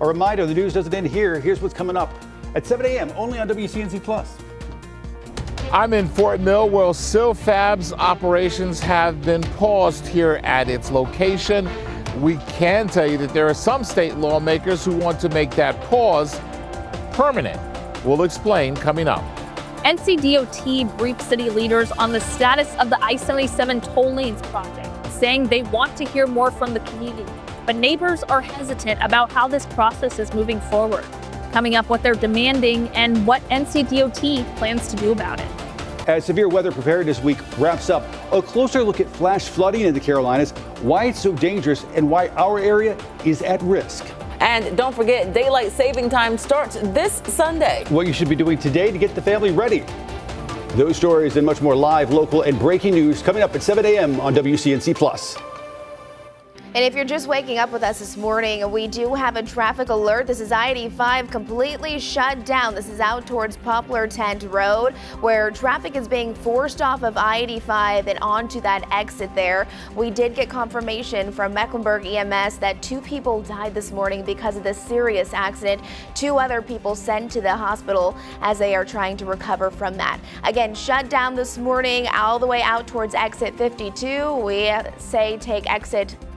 A reminder, the news doesn't end here. Here's what's coming up at 7 a.m. only on WCNC Plus. I'm in Fort Mill, where Silfab's operations have been paused here at its location. We can tell you that there are some state lawmakers who want to make that pause permanent. We'll explain coming up. NCDOT briefed city leaders on the status of the I-77 toll lanes project, saying they want to hear more from the community. But neighbors are hesitant about how this process is moving forward. Coming up, what they're demanding and what NCDOT plans to do about it. As Severe Weather Preparedness Week wraps up, a closer look at flash flooding in the Carolinas, why it's so dangerous, and why our area is at risk. And don't forget, daylight saving time starts this Sunday. What you should be doing today to get the family ready. Those stories and much more live, local, and breaking news coming up at 7 a.m. on WCNC Plus. And if you're just waking up with us this morning, we do have a traffic alert. This is I-85 completely shut down. This is out towards Poplar Tent Road, where traffic is being forced off of I-85 and onto that exit there. We did get confirmation from Mecklenburg EMS that 2 people died this morning because of this serious accident. 2 other people sent to the hospital as they are trying to recover from that. Again, shut down this morning all the way out towards exit 52. We say take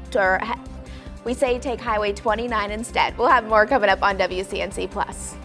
take Highway 29 instead. We'll have more coming up on WCNC Plus.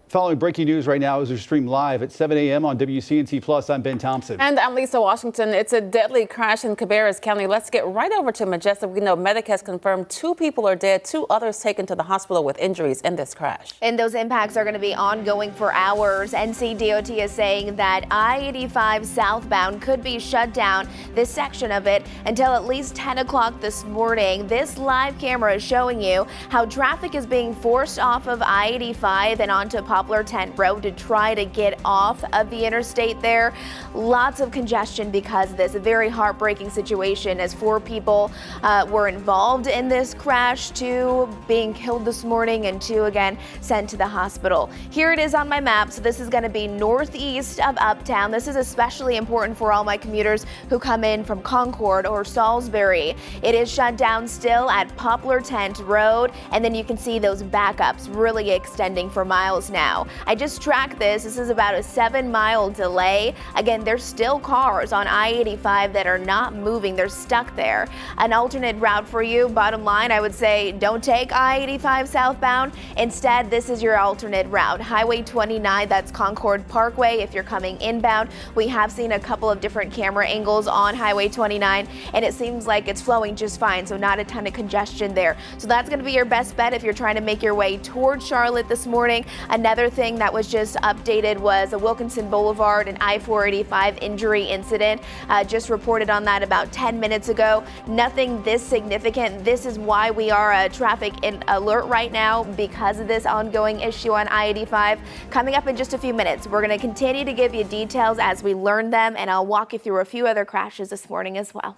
Following breaking news right now as we stream live at 7 a.m. on WCNC Plus. I'm Ben Thompson. And I'm Lisa Washington. It's a deadly crash in Cabarrus County. Let's get right over to Majestic. We know Medic has confirmed 2 people are dead, 2 others taken to the hospital with injuries in this crash. And those impacts are going to be ongoing for hours. NCDOT is saying that I-85 southbound could be shut down, this section of it, until at least 10 o'clock this morning. This live camera is showing you how traffic is being forced off of I-85 and onto Poplar Poplar Tent Road to try to get off of the interstate there. Lots of congestion because of this. A very heartbreaking situation as 4 people were involved in this crash, 2 being killed this morning and 2 again sent to the hospital. Here it is on my map. So this is going to be northeast of Uptown. This is especially important for all my commuters who come in from Concord or Salisbury. It is shut down still at Poplar Tent Road, and then you can see those backups really extending for miles now. I just tracked this. This is about a 7-mile delay. Again, there's still cars on I-85 that are not moving. They're stuck there. An alternate route for you, bottom line, I would say don't take I-85 southbound. Instead, this is your alternate route. Highway 29, that's Concord Parkway if you're coming inbound. We have seen a couple of different camera angles on Highway 29, and it seems like it's flowing just fine, so not a ton of congestion there. So that's going to be your best bet if you're trying to make your way towards Charlotte this morning. Another thing that was just updated was a Wilkinson Boulevard and I-485 injury incident. Just reported on that about 10 minutes ago. Nothing this significant. This is why we are a traffic alert right now, because of this ongoing issue on I-85. Coming up in just a few minutes, we're going to continue to give you details as we learn them, and I'll walk you through a few other crashes this morning as well.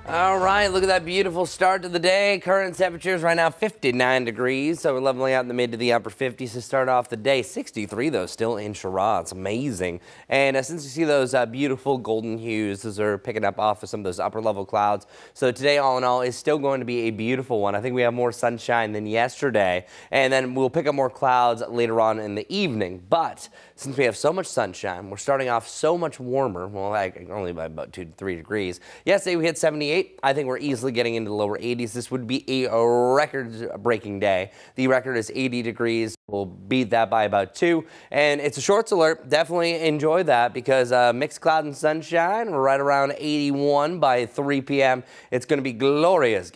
All right, look at that beautiful start to the day. Current temperatures right now 59 degrees, so we're leveling out in the mid to the upper 50s to start off the day. 63 though, still in Charlotte. It's amazing. And since you see those beautiful golden hues, those are picking up off of some of those upper level clouds. So today, all in all, is still going to be a beautiful one. I think we have more sunshine than yesterday, and then we'll pick up more clouds later on in the evening. But since we have so much sunshine, we're starting off so much warmer. Well, like only by about 2 to 3 degrees. Yesterday we hit 78. I think we're easily getting into the lower 80s. This would be a record-breaking day. The record is 80 degrees. We'll beat that by about 2. And it's a shorts alert. Definitely enjoy that because mixed cloud and sunshine. We're right around 81 by 3 p.m. It's going to be glorious.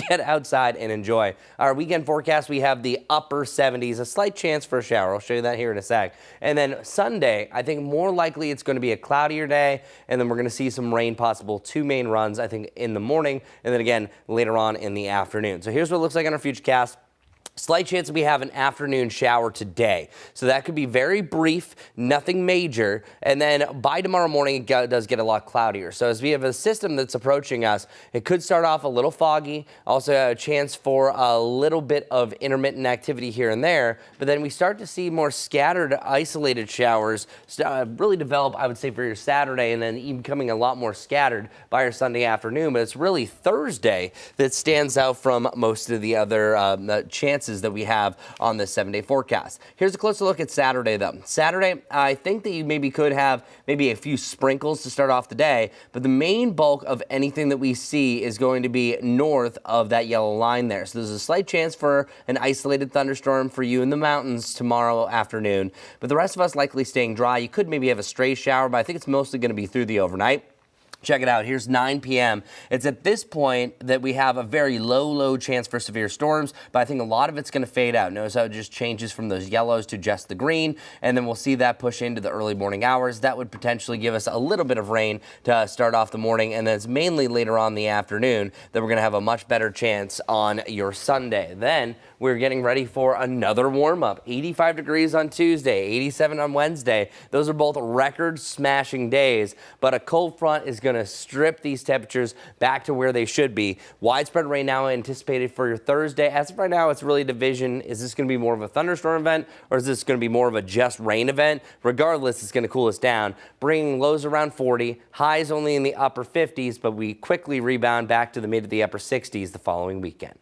Get outside and enjoy. Our weekend forecast, we have the upper 70s, a slight chance for a shower. I'll show you that here in a sec. And then Sunday, I think more likely it's going to be a cloudier day, and then we're going to see some rain possible. 2 main runs, I think, in the morning, and then again later on in the afternoon. So here's what it looks like on our futurecast. Slight chance that we have an afternoon shower today. So that could be very brief, nothing major. And then by tomorrow morning, it does get a lot cloudier. So as we have a system that's approaching us, it could start off a little foggy. Also a chance for a little bit of intermittent activity here and there. But then we start to see more scattered, isolated showers really develop, I would say, for your Saturday, and then even becoming a lot more scattered by your Sunday afternoon. But it's really Thursday that stands out from most of the other chances that we have on this 7-day forecast. Here's a closer look at Saturday though. Saturday, I think that you maybe could have maybe a few sprinkles to start off the day, but the main bulk of anything that we see is going to be north of that yellow line there. So there's a slight chance for an isolated thunderstorm for you in the mountains tomorrow afternoon, but the rest of us likely staying dry. You could maybe have a stray shower, but I think it's mostly going to be through the overnight. Check it out. Here's 9 p.m. It's at this point that we have a very low chance for severe storms, but I think a lot of it's going to fade out. Notice how it just changes from those yellows to just the green, and then we'll see that push into the early morning hours. That would potentially give us a little bit of rain to start off the morning, and then it's mainly later on in the afternoon that we're going to have a much better chance on your Sunday. Then we're getting ready for another warm-up. 85 degrees on Tuesday, 87 on Wednesday. Those are both record-smashing days, but a cold front is going to strip these temperatures back to where they should be. Widespread rain now anticipated for your Thursday. As of right now, it's really a division. Is this going to be more of a thunderstorm event, or is this going to be more of a just rain event? Regardless, it's going to cool us down, bringing lows around 40, highs only in the upper 50s, but we quickly rebound back to the mid to the upper 60s the following weekend.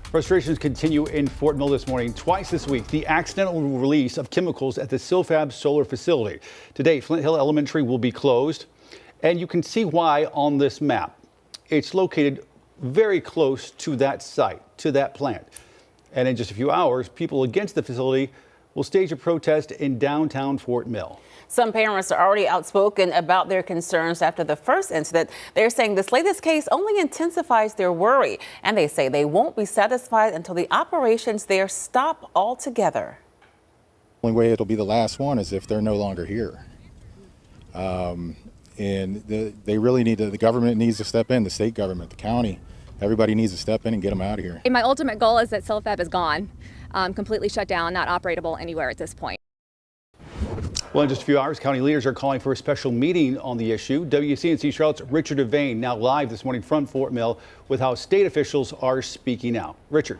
Frustrations continue in Fort Mill this morning. Twice this week, the accidental release of chemicals at the Silfab solar facility. Today, Flint Hill Elementary will be closed, and you can see why on this map. It's located very close to that site, to that plant. And in just a few hours, people against the facility will stage a protest in downtown Fort Mill. Some parents are already outspoken about their concerns after the first incident. They're saying this latest case only intensifies their worry, and they say they won't be satisfied until the operations there stop altogether. The only way it'll be the last one is if they're no longer here. And they really need to, the government needs to step in, the state government, the county, everybody needs to step in and get them out of here. And my ultimate goal is that Silfab is gone. completely shut down, not operable anywhere at this point. Well, in just a few hours, county leaders are calling for a special meeting on the issue. WCNC Charlotte's Richard Devane now live this morning from Fort Mill with how state officials are speaking out. Richard.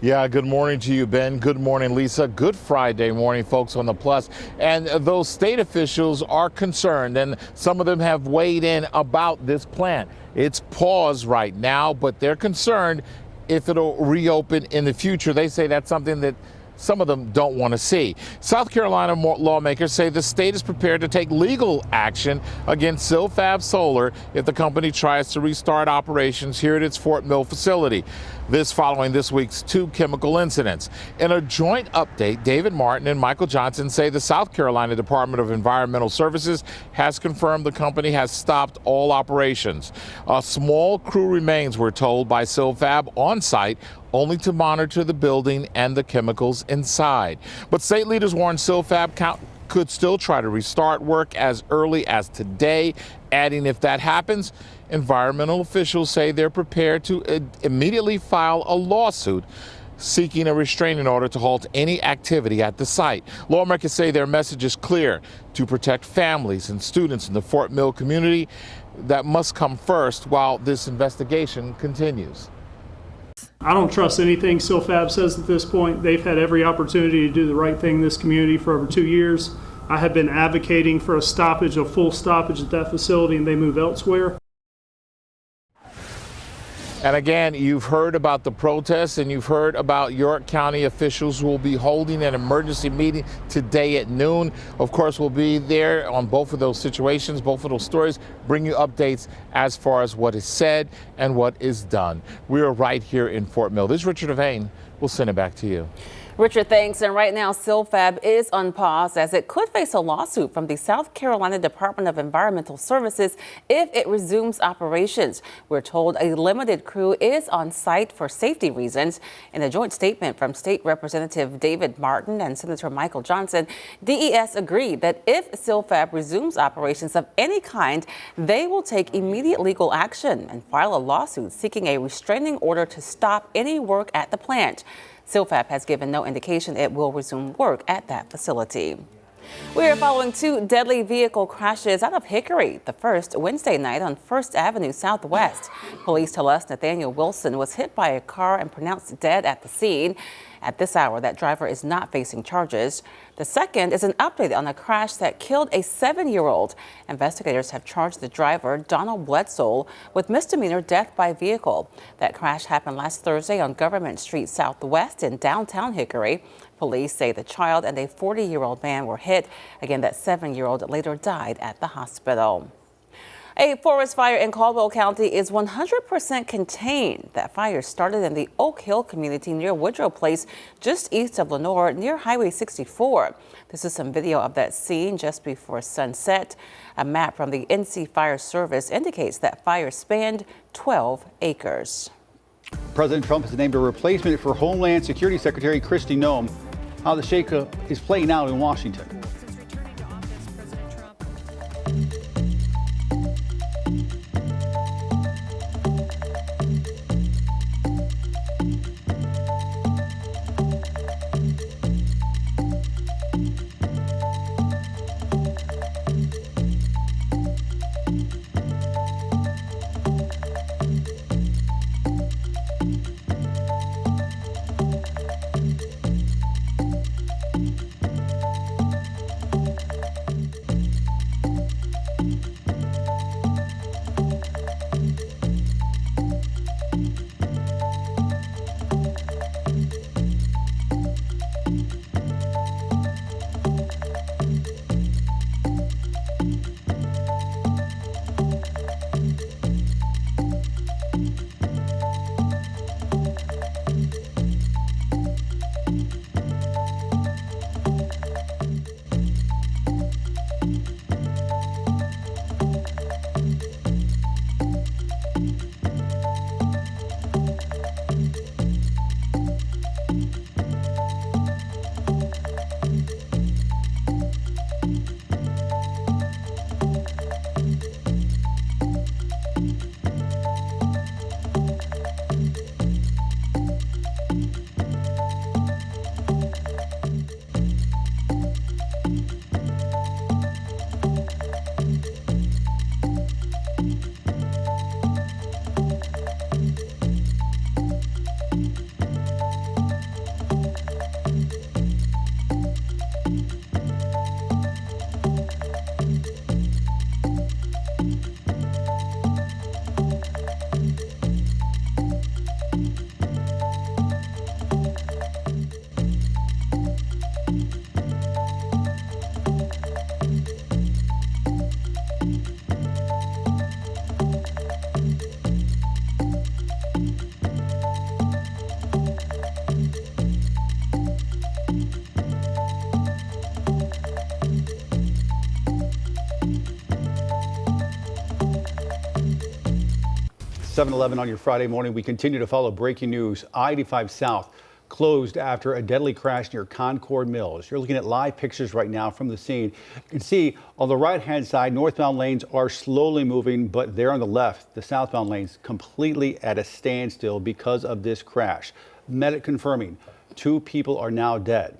Yeah, good morning to you, Ben. Good morning, Lisa. Good Friday morning, folks, on the Plus. And those state officials are concerned, and some of them have weighed in about this plant. It's paused right now, but they're concerned if it'll reopen in the future. They say that's something that some of them don't want to see. South Carolina lawmakers say the state is prepared to take legal action against Silfab Solar if the company tries to restart operations here at its Fort Mill facility. This following this week's 2 chemical incidents. In a joint update, David Martin and Michael Johnson say the South Carolina Department of Environmental Services has confirmed the company has stopped all operations. A small crew remains, we're told, by Silfab on site, only to monitor the building and the chemicals inside. But state leaders warn Silfab could still try to restart work as early as today, adding if that happens, environmental officials say they're prepared to immediately file a lawsuit seeking a restraining order to halt any activity at the site. Lawmakers say their message is clear: to protect families and students in the Fort Mill community. That must come first while this investigation continues. I don't trust anything Silfab says at this point. They've had every opportunity to do the right thing in this community for over 2 years. I have been advocating for a full stoppage at that facility, and they move elsewhere. And again, you've heard about the protests, and you've heard about York County officials who will be holding an emergency meeting today at noon. Of course, we'll be there on both of those situations, both of those stories, bring you updates as far as what is said and what is done. We are right here in Fort Mill. This is Richard Devane. We'll send it back to you. Richard, thanks. And right now, Silfab is on pause as it could face a lawsuit from the South Carolina Department of Environmental Services if it resumes operations. We're told a limited crew is on site for safety reasons. In a joint statement from State Representative David Martin and Senator Michael Johnson, DES agreed that if Silfab resumes operations of any kind, they will take immediate legal action and file a lawsuit seeking a restraining order to stop any work at the plant. Silfab has given no indication it will resume work at that facility. We are following 2 deadly vehicle crashes out of Hickory. The first Wednesday night on 1st Avenue Southwest. Police tell us Nathaniel Wilson was hit by a car and pronounced dead at the scene. At this hour, that driver is not facing charges. The second is an update on a crash that killed a 7-year-old. Investigators have charged the driver, Donald Bledsoe, with misdemeanor death by vehicle. That crash happened last Thursday on Government Street Southwest in downtown Hickory. Police say the child and a 40-year-old man were hit. Again, that 7-year-old later died at the hospital. A forest fire in Caldwell County is 100% contained. That fire started in the Oak Hill community near Woodrow Place, just east of Lenoir, near Highway 64. This is some video of that scene just before sunset. A map from the NC Fire Service indicates that fire spanned 12 acres. President Trump has named a replacement for Homeland Security Secretary Kristi Noem. How the shakeup is playing out in Washington. 7:11 on your Friday morning. We continue to follow breaking news. I-85 South closed after a deadly crash near Concord Mills. You're looking at live pictures right now from the scene. You can see on the right-hand side, northbound lanes are slowly moving, but there on the left, the southbound lanes completely at a standstill because of this crash. Medic confirming 2 people are now dead.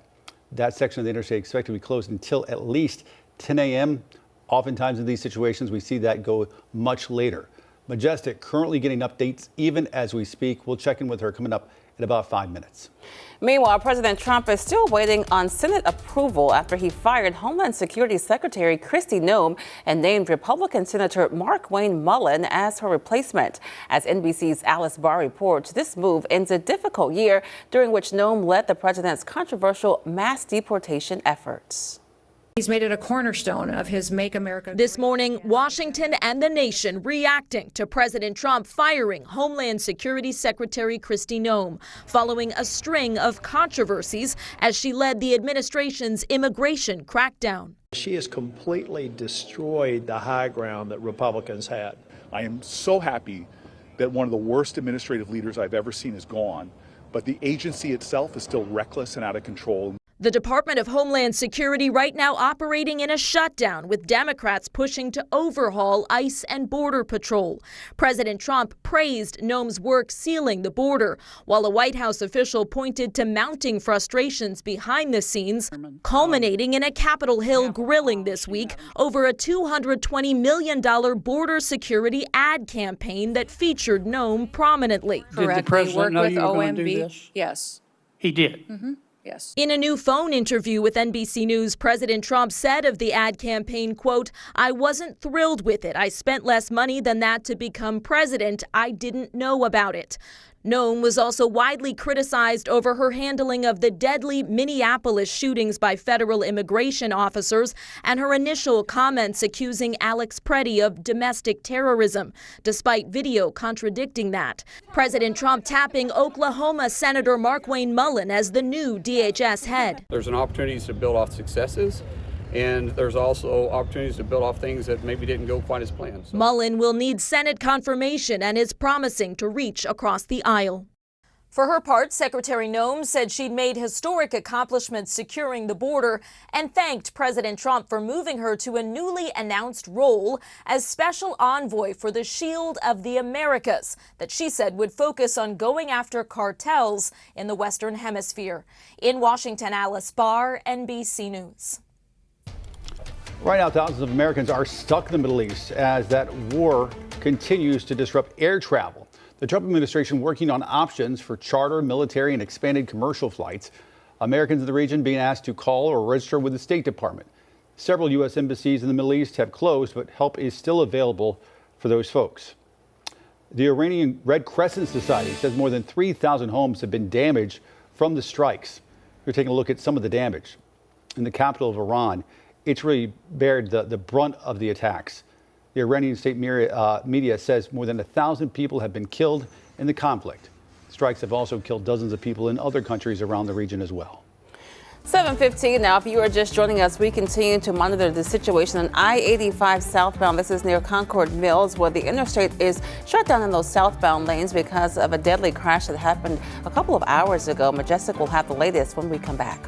That section of the interstate expected to be closed until at least 10 a.m. Oftentimes in these situations, we see that go much later. Majestic currently getting updates even as we speak. We'll check in with her coming up in about 5 minutes. Meanwhile, President Trump is still waiting on Senate approval after he fired Homeland Security Secretary Kristi Noem and named Republican Senator Markwayne Mullin as her replacement. As NBC's Alice Barr reports, this move ends a difficult year during which Noem led the president's controversial mass deportation efforts. He's made it a cornerstone of his Make America. This morning, Washington and the nation reacting to President Trump firing Homeland Security Secretary Kristi Noem following a string of controversies as she led the administration's immigration crackdown. She has completely destroyed the high ground that Republicans had. I am so happy that one of the worst administrative leaders I've ever seen is gone, but the agency itself is still reckless and out of control. The Department of Homeland Security right now operating in a shutdown, with Democrats pushing to overhaul ICE and Border Patrol. President Trump praised Noem's work sealing the border, while a White House official pointed to mounting frustrations behind the scenes, culminating in a Capitol Hill grilling this week over a $220 million border security ad campaign that featured Noem prominently. Did the president know you were going to do this? Yes. He did. Yes. In a new phone interview with NBC News, President Trump said of the ad campaign, quote, "I wasn't thrilled with it. I spent less money than that to become president. I didn't know about it." Noem was also widely criticized over her handling of the deadly Minneapolis shootings by federal immigration officers and her initial comments accusing Alex Preddy of domestic terrorism, despite video contradicting that. President Trump tapping Oklahoma Senator Markwayne Mullin as the new DHS head. There's an opportunity to build off successes, and there's also opportunities to build off things that maybe didn't go quite as planned. So. Mullin will need Senate confirmation and is promising to reach across the aisle. For her part, Secretary Noem said she'd made historic accomplishments securing the border and thanked President Trump for moving her to a newly announced role as special envoy for the Shield of the Americas that she said would focus on going after cartels in the Western Hemisphere. In Washington, Alice Barr, NBC News. Right now, thousands of Americans are stuck in the Middle East as that war continues to disrupt air travel. The Trump administration working on options for charter, military, and expanded commercial flights. Americans in the region being asked to call or register with the State Department. Several U.S. embassies in the Middle East have closed, but help is still available for those folks. The Iranian Red Crescent Society says more than 3,000 homes have been damaged from the strikes. We're taking a look at some of the damage. In the capital of Iran, it's really bared the brunt of the attacks. The Iranian state media says more than 1,000 people have been killed in the conflict. Strikes have also killed dozens of people in other countries around the region as well. 7:15 now. If you are just joining us, we continue to monitor the situation on I-85 southbound. This is near Concord Mills, where the interstate is shut down in those southbound lanes because of a deadly crash that happened a couple of hours ago. Majestic will have the latest when we come back.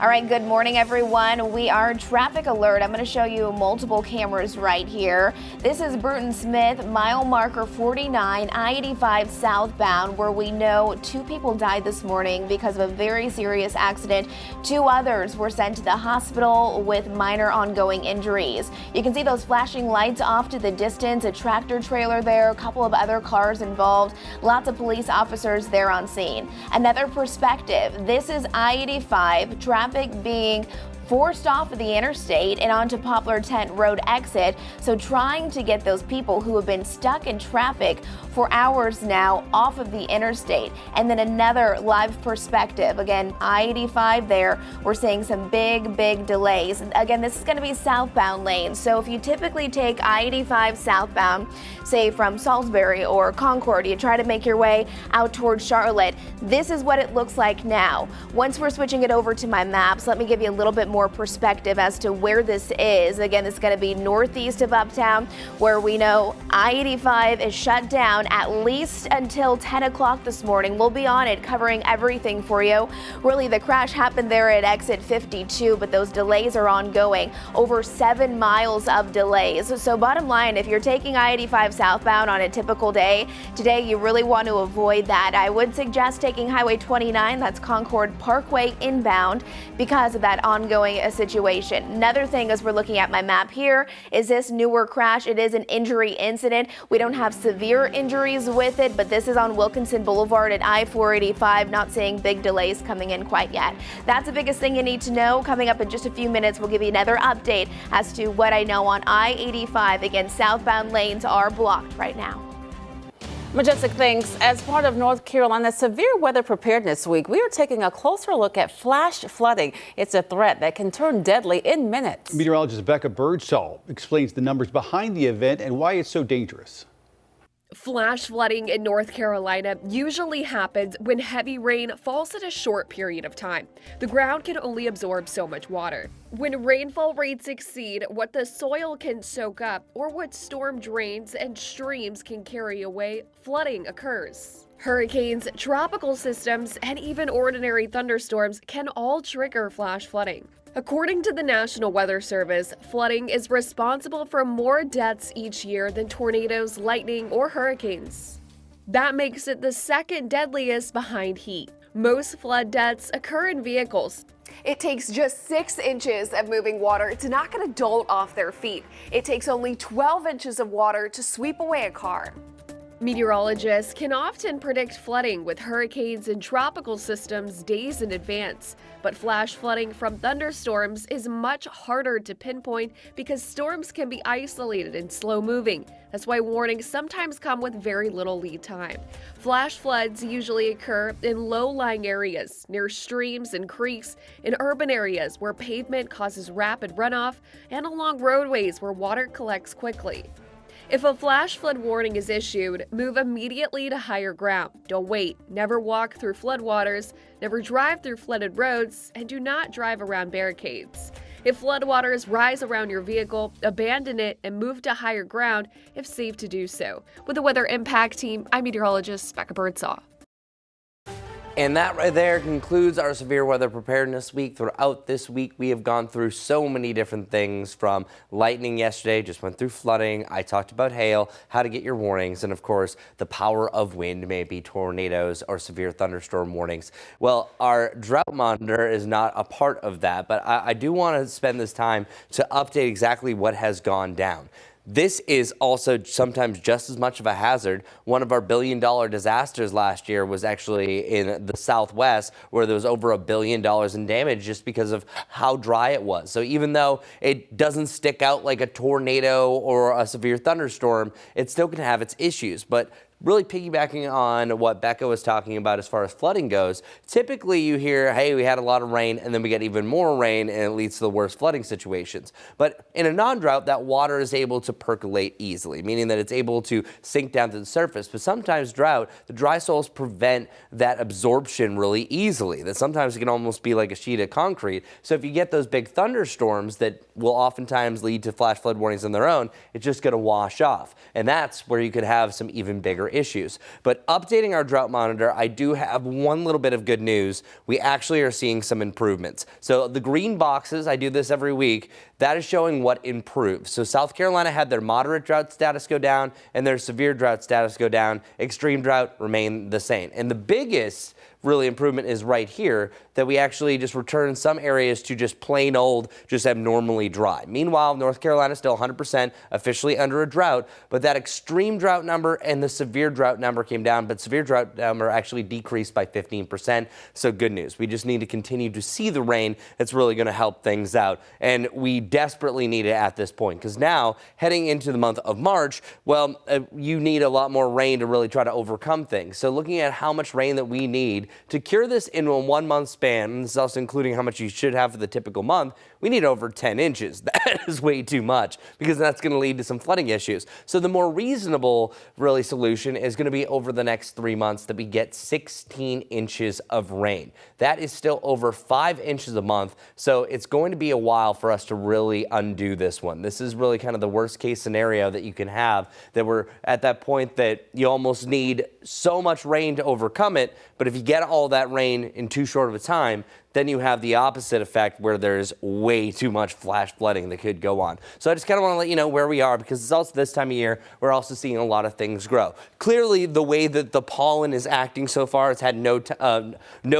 All right, good morning, everyone. We are traffic alert. I'm going to show you multiple cameras right here. This is Bruton Smith, mile marker 49, I-85 southbound, where we know 2 people died this morning because of a very serious accident. 2 others were sent to the hospital with minor ongoing injuries. You can see those flashing lights off to the distance, a tractor trailer there, a couple of other cars involved, lots of police officers there on scene. Another perspective, this is I-85, traffic being forced off of the interstate and onto Poplar Tent Road exit. So trying to get those people who have been stuck in traffic for hours now off of the interstate. And then another live perspective. Again, I-85 there, we're seeing some big delays. Again, this is going to be southbound lanes. So if you typically take I-85 southbound, say from Salisbury or Concord, you try to make your way out towards Charlotte, this is what it looks like now. Once we're switching it over to my maps, let me give you a little bit more perspective as to where this is. Again, it's going to be northeast of Uptown, where we know I-85 is shut down at least until 10 o'clock this morning. We'll be on it covering everything for you. Really, the crash happened there at exit 52, but those delays are ongoing. Over 7 miles of delays. So bottom line, if you're taking I-85 southbound on a typical day, today you really want to avoid that. I would suggest taking Highway 29, that's Concord Parkway inbound, because of that ongoing situation. Another thing, as we're looking at my map here, is this newer crash. It is an injury incident. We don't have severe injuries with it, but this is on Wilkinson Boulevard at I-485. Not seeing big delays coming in quite yet. That's the biggest thing you need to know. Coming up in just a few minutes, we'll give you another update as to what I know on I-85. Again, southbound lanes are blocked right now. Majestic, thanks. As part of North Carolina's Severe Weather Preparedness Week, we are taking a closer look at flash flooding. It's a threat that can turn deadly in minutes. Meteorologist Becca Birdsall explains the numbers behind the event and why it's so dangerous. Flash flooding in North Carolina usually happens when heavy rain falls in a short period of time. The ground can only absorb so much water. When rainfall rates exceed what the soil can soak up or what storm drains and streams can carry away, flooding occurs. Hurricanes, tropical systems, and even ordinary thunderstorms can all trigger flash flooding. According to the National Weather Service, flooding is responsible for more deaths each year than tornadoes, lightning, or hurricanes. That makes it the second deadliest behind heat. Most flood deaths occur in vehicles. It takes just 6 inches of moving water to knock an adult off their feet. It takes only 12 inches of water to sweep away a car. Meteorologists can often predict flooding with hurricanes and tropical systems days in advance, but flash flooding from thunderstorms is much harder to pinpoint because storms can be isolated and slow-moving. That's why warnings sometimes come with very little lead time. Flash floods usually occur in low-lying areas, near streams and creeks, in urban areas where pavement causes rapid runoff, and along roadways where water collects quickly. If a flash flood warning is issued, move immediately to higher ground. Don't wait. Never walk through floodwaters, never drive through flooded roads, and do not drive around barricades. If floodwaters rise around your vehicle, abandon it and move to higher ground if safe to do so. With the Weather Impact Team, I'm meteorologist Becca Birdsall. And that right there concludes our Severe Weather Preparedness Week. Throughout this week, we have gone through so many different things, from lightning yesterday, just went through flooding. I talked about hail, how to get your warnings, and of course, the power of wind, maybe tornadoes or severe thunderstorm warnings. Well, our drought monitor is not a part of that, but I do want to spend this time to update exactly what has gone down. This is also sometimes just as much of a hazard. One of our billion-dollar disasters last year was actually in the Southwest, where there was over $1 billion in damage just because of how dry it was. So even though it doesn't stick out like a tornado or a severe thunderstorm, it still can have its issues. But really piggybacking on what Becca was talking about as far as flooding goes, typically you hear, hey, we had a lot of rain and then we get even more rain and it leads to the worst flooding situations. But in a non-drought, that water is able to percolate easily, meaning that it's able to sink down to the surface. But sometimes drought, the dry soils prevent that absorption really easily. That sometimes it can almost be like a sheet of concrete. So if you get those big thunderstorms that will oftentimes lead to flash flood warnings on their own, it's just going to wash off. And that's where you could have some even bigger issues. But updating our drought monitor, I do have one little bit of good news. We actually are seeing some improvements. So the green boxes, I do this every week, that is showing what improves. So South Carolina had their moderate drought status go down and their severe drought status go down. Extreme drought remain the same. And the biggest really improvement is right here, that we actually just return some areas to just plain old, just abnormally dry. Meanwhile, North Carolina still 100% officially under a drought, but that extreme drought number and the severe drought number came down, but severe drought number actually decreased by 15%. So good news. We just need to continue to see the rain. That's really going to help things out. And we desperately need it at this point, because now heading into the month of March, well, you need a lot more rain to really try to overcome things. So looking at how much rain that we need to cure this in a 1 month span, and this is also including how much you should have for the typical month, we need over 10 inches. That is way too much, because that's going to lead to some flooding issues. So the more reasonable really solution is going to be over the next 3 months that we get 16 inches of rain. That is still over 5 inches a month. So it's going to be a while for us to really undo this one. This is really kind of the worst case scenario that you can have, that we're at that point that you almost need so much rain to overcome it. But if you get all that rain in too short of a time, then you have the opposite effect where there's way too much flash flooding that could go on. So I just kind of want to let you know where we are, because it's also this time of year, we're also seeing a lot of things grow. Clearly, the way that the pollen is acting so far, it's had no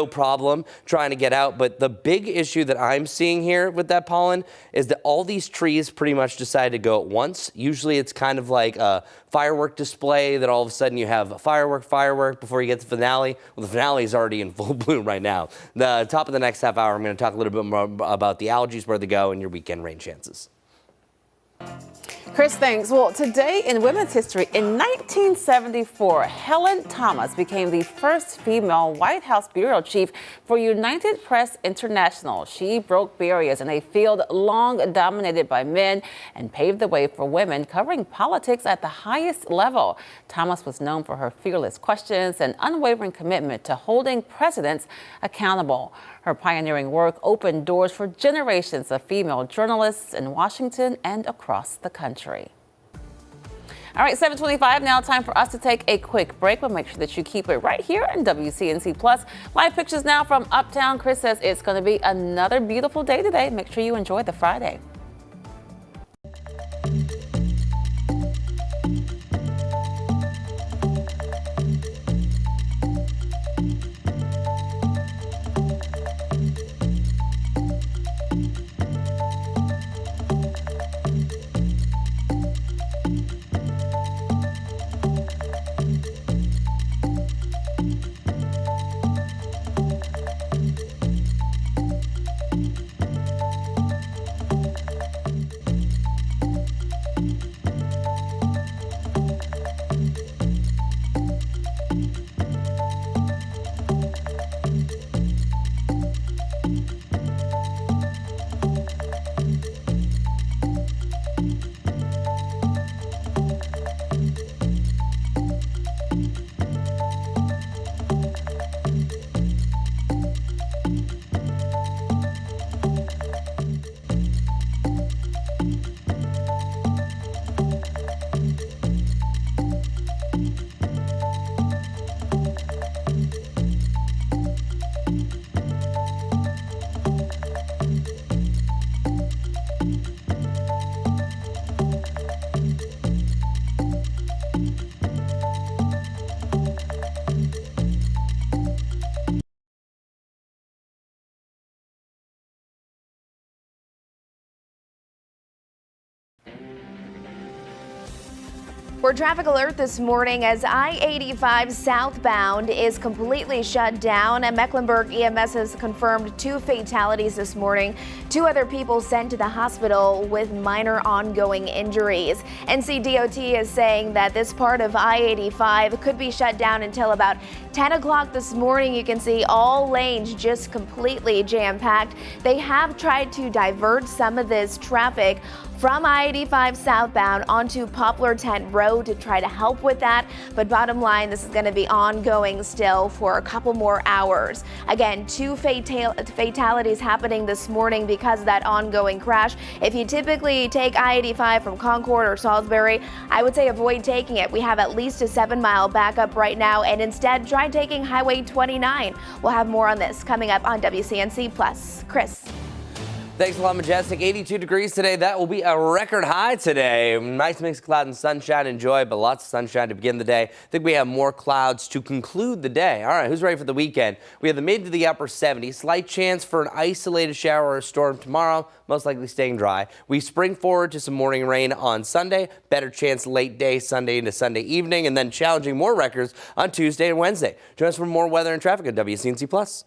problem trying to get out. But the big issue that I'm seeing here with that pollen is that all these trees pretty much decide to go at once. Usually it's kind of like a firework display that all of a sudden you have a firework before you get to the finale. Well, the finale is already in full bloom right now. The top of the next half hour, I'm going to talk a little bit more about the algae, where they go, and your weekend rain chances. Chris, thanks. Well, today in women's history, in 1974, Helen Thomas became the first female White House bureau chief for United Press International. She broke barriers in a field long dominated by men and paved the way for women covering politics at the highest level. Thomas was known for her fearless questions and unwavering commitment to holding presidents accountable. Her pioneering work opened doors for generations of female journalists in Washington and across the country. All right, 7:25 now, time for us to take a quick break, but make sure that you keep it right here on WCNC Plus. Live pictures now from Uptown. Chris says it's going to be another beautiful day today. Make sure you enjoy the Friday. We're traffic alert this morning as I-85 southbound is completely shut down, and Mecklenburg EMS has confirmed 2 fatalities this morning. 2 other people sent to the hospital with minor ongoing injuries. NCDOT is saying that this part of I-85 could be shut down until about 10 o'clock this morning. You can see all lanes just completely jam-packed. They have tried to divert some of this traffic from I-85 southbound onto Poplar Tent Road to try to help with that. But bottom line, this is going to be ongoing still for a couple more hours. Again, 2 fatalities happening this morning because of that ongoing crash. If you typically take I-85 from Concord or Salisbury, I would say avoid taking it. We have at least a 7-mile backup right now, and instead try taking Highway 29. We'll have more on this coming up on WCNC Plus. Chris. Thanks a lot, Majestic. 82 degrees today. That will be a record high today. Nice mix of cloud and sunshine. Enjoy, but lots of sunshine to begin the day. I think we have more clouds to conclude the day. All right, who's ready for the weekend? We have the mid to the upper 70s. Slight chance for an isolated shower or storm tomorrow, most likely staying dry. We spring forward to some morning rain on Sunday. Better chance late day Sunday into Sunday evening, and then challenging more records on Tuesday and Wednesday. Join us for more weather and traffic at WCNC Plus.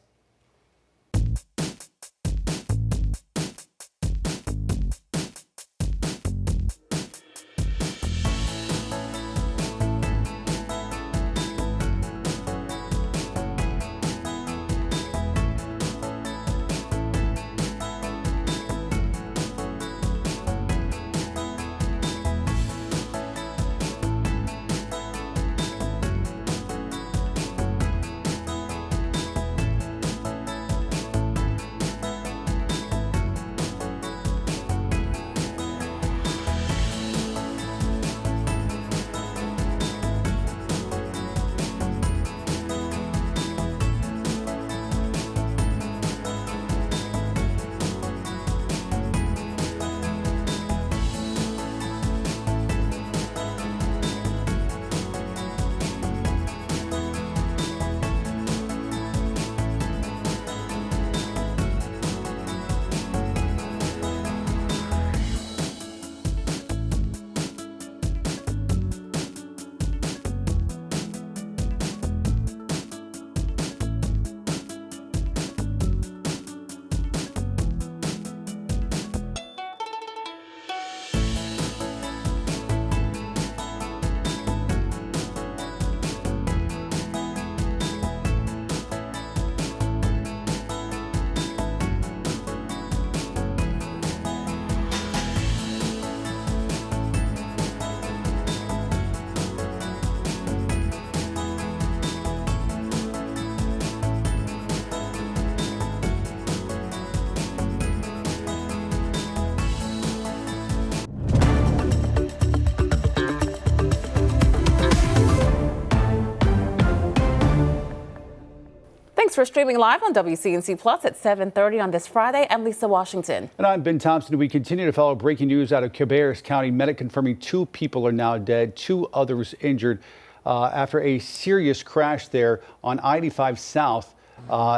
Thanks for streaming live on WCNC Plus at 7:30 on this Friday. I'm Lisa Washington. And I'm Ben Thompson. We continue to follow breaking news out of Cabarrus County. Medic confirming 2 people are now dead, 2 others injured after a serious crash there on I-85 South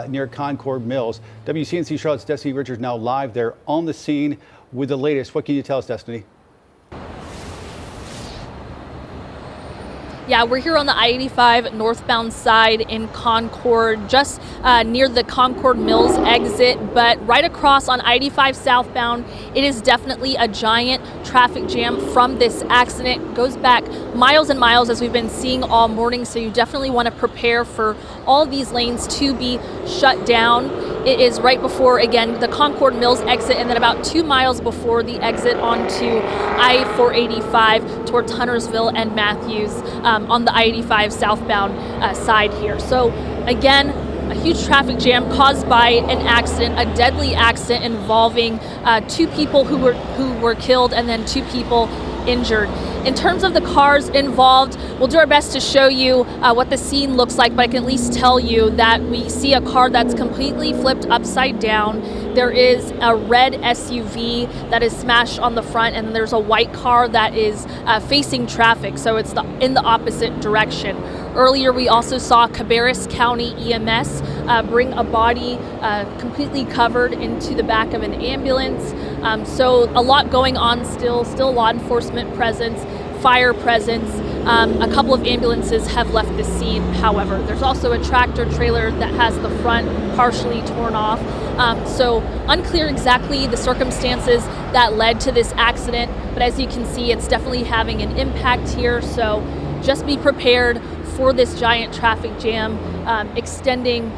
near Concord Mills. WCNC Charlotte's Destiny Richards now live there on the scene with the latest. What can you tell us, Destiny? Yeah, we're here on the I-85 northbound side in Concord, just near the Concord Mills exit, but right across on I-85 southbound, it is definitely a giant traffic jam from this accident. It goes back miles and miles, as we've been seeing all morning, so you definitely want to prepare for all these lanes to be shut down. It is right before, again, the Concord Mills exit, and then about 2 miles before the exit onto I-485 towards Huntersville and Matthews on the I-85 southbound side here. So again, a huge traffic jam caused by an accident, a deadly accident involving 2 people who were killed and then 2 people injured. In terms of the cars involved, we'll do our best to show you what the scene looks like, but I can at least tell you that we see a car that's completely flipped upside down. There is a red SUV that is smashed on the front, and there's a white car that is facing traffic, so it's in the opposite direction. Earlier, we also saw Cabarrus County EMS bring a body completely covered into the back of an ambulance. So a lot going on still law enforcement presence, fire presence. A couple of ambulances have left the scene, however. There's also a tractor trailer that has the front partially torn off. So unclear exactly the circumstances that led to this accident, but as you can see, it's definitely having an impact here. So just be prepared for this giant traffic jam extending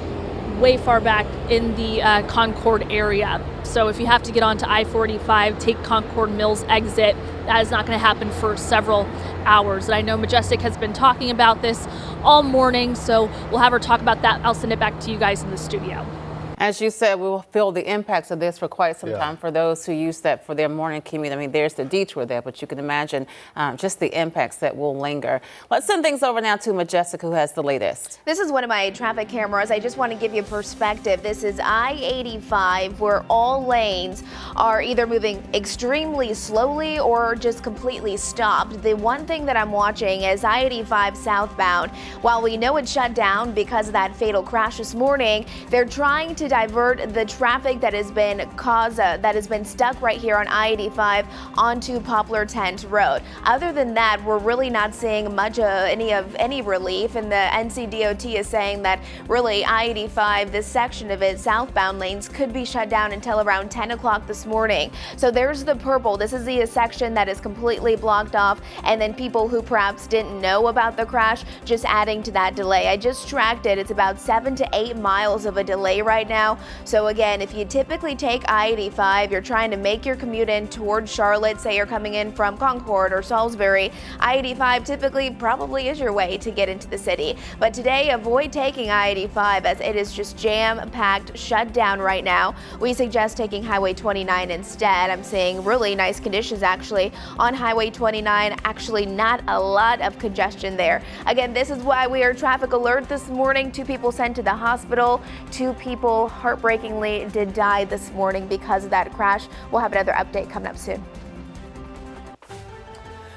way far back in the Concord area. So if you have to get onto I-45, take Concord Mills exit, that is not going to happen for several hours. And I know Majestic has been talking about this all morning, so we'll have her talk about that. I'll send it back to you guys in the studio. As you said, we will feel the impacts of this for quite some time for those who use that for their morning commute. I mean, there's the detour there, but you can imagine just the impacts that will linger. Let's send things over now to Majestic, who has the latest. This is one of my traffic cameras. I just want to give you perspective. This is I-85, where all lanes are either moving extremely slowly or just completely stopped. The one thing that I'm watching is I-85 southbound. While we know it's shut down because of that fatal crash this morning, they're trying to divert the traffic that has been stuck right here on I-85 onto Poplar Tent Road. Other than that, we're really not seeing much any relief, and the NCDOT is saying that really I-85, this section of it, southbound lanes, could be shut down until around 10 o'clock this morning. So there's the purple. This is the section that is completely blocked off, and then people who perhaps didn't know about the crash just adding to that delay. I just tracked it. It's about 7 to 8 miles of a delay right now. So again, if you typically take I-85, you're trying to make your commute in towards Charlotte, say you're coming in from Concord or Salisbury, I-85 typically probably is your way to get into the city. But today, avoid taking I-85 as it is just jam-packed, shut down right now. We suggest taking Highway 29 instead. I'm seeing really nice conditions actually on Highway 29. Actually, not a lot of congestion there. Again, this is why we are traffic alert this morning. 2 people sent to the hospital. 2 people heartbreakingly did die this morning because of that crash. We'll have another update coming up soon.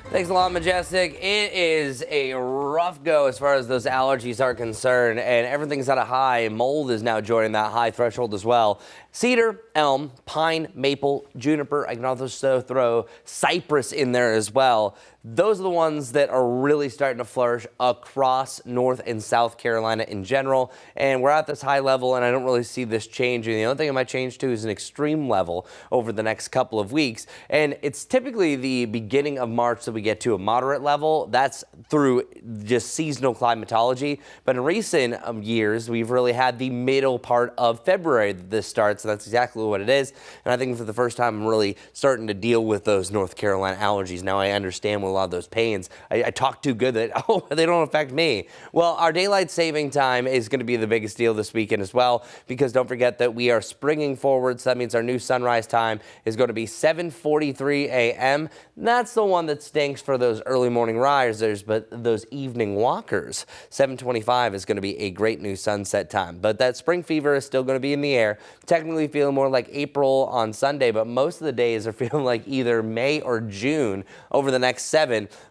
Thanks a lot, Majestic. It is a rough go as far as those allergies are concerned, and everything's at a high. Mold is now joining that high threshold as well. Cedar, elm, pine, maple, juniper. I can also throw cypress in there as well. Those are the ones that are really starting to flourish across North and South Carolina in general. And we're at this high level, and I don't really see this changing. The only thing it might change to is an extreme level over the next couple of weeks. And it's typically the beginning of March that we get to a moderate level. That's through just seasonal climatology. But in recent years, we've really had the middle part of February that this starts. So that's exactly what it is. And I think for the first time, I'm really starting to deal with those North Carolina allergies. Now I understand what a lot of those pains. I talk too good that, oh, they don't affect me. Well, our daylight saving time is going to be the biggest deal this weekend as well, because don't forget that we are springing forward. So that means our new sunrise time is going to be 7:43 a.m. That's the one that stinks for those early morning risers, but those evening walkers. 7:25 is going to be a great new sunset time. But that spring fever is still going to be in the air. Technically feeling more like April on Sunday, but most of the days are feeling like either May or June over the next 7.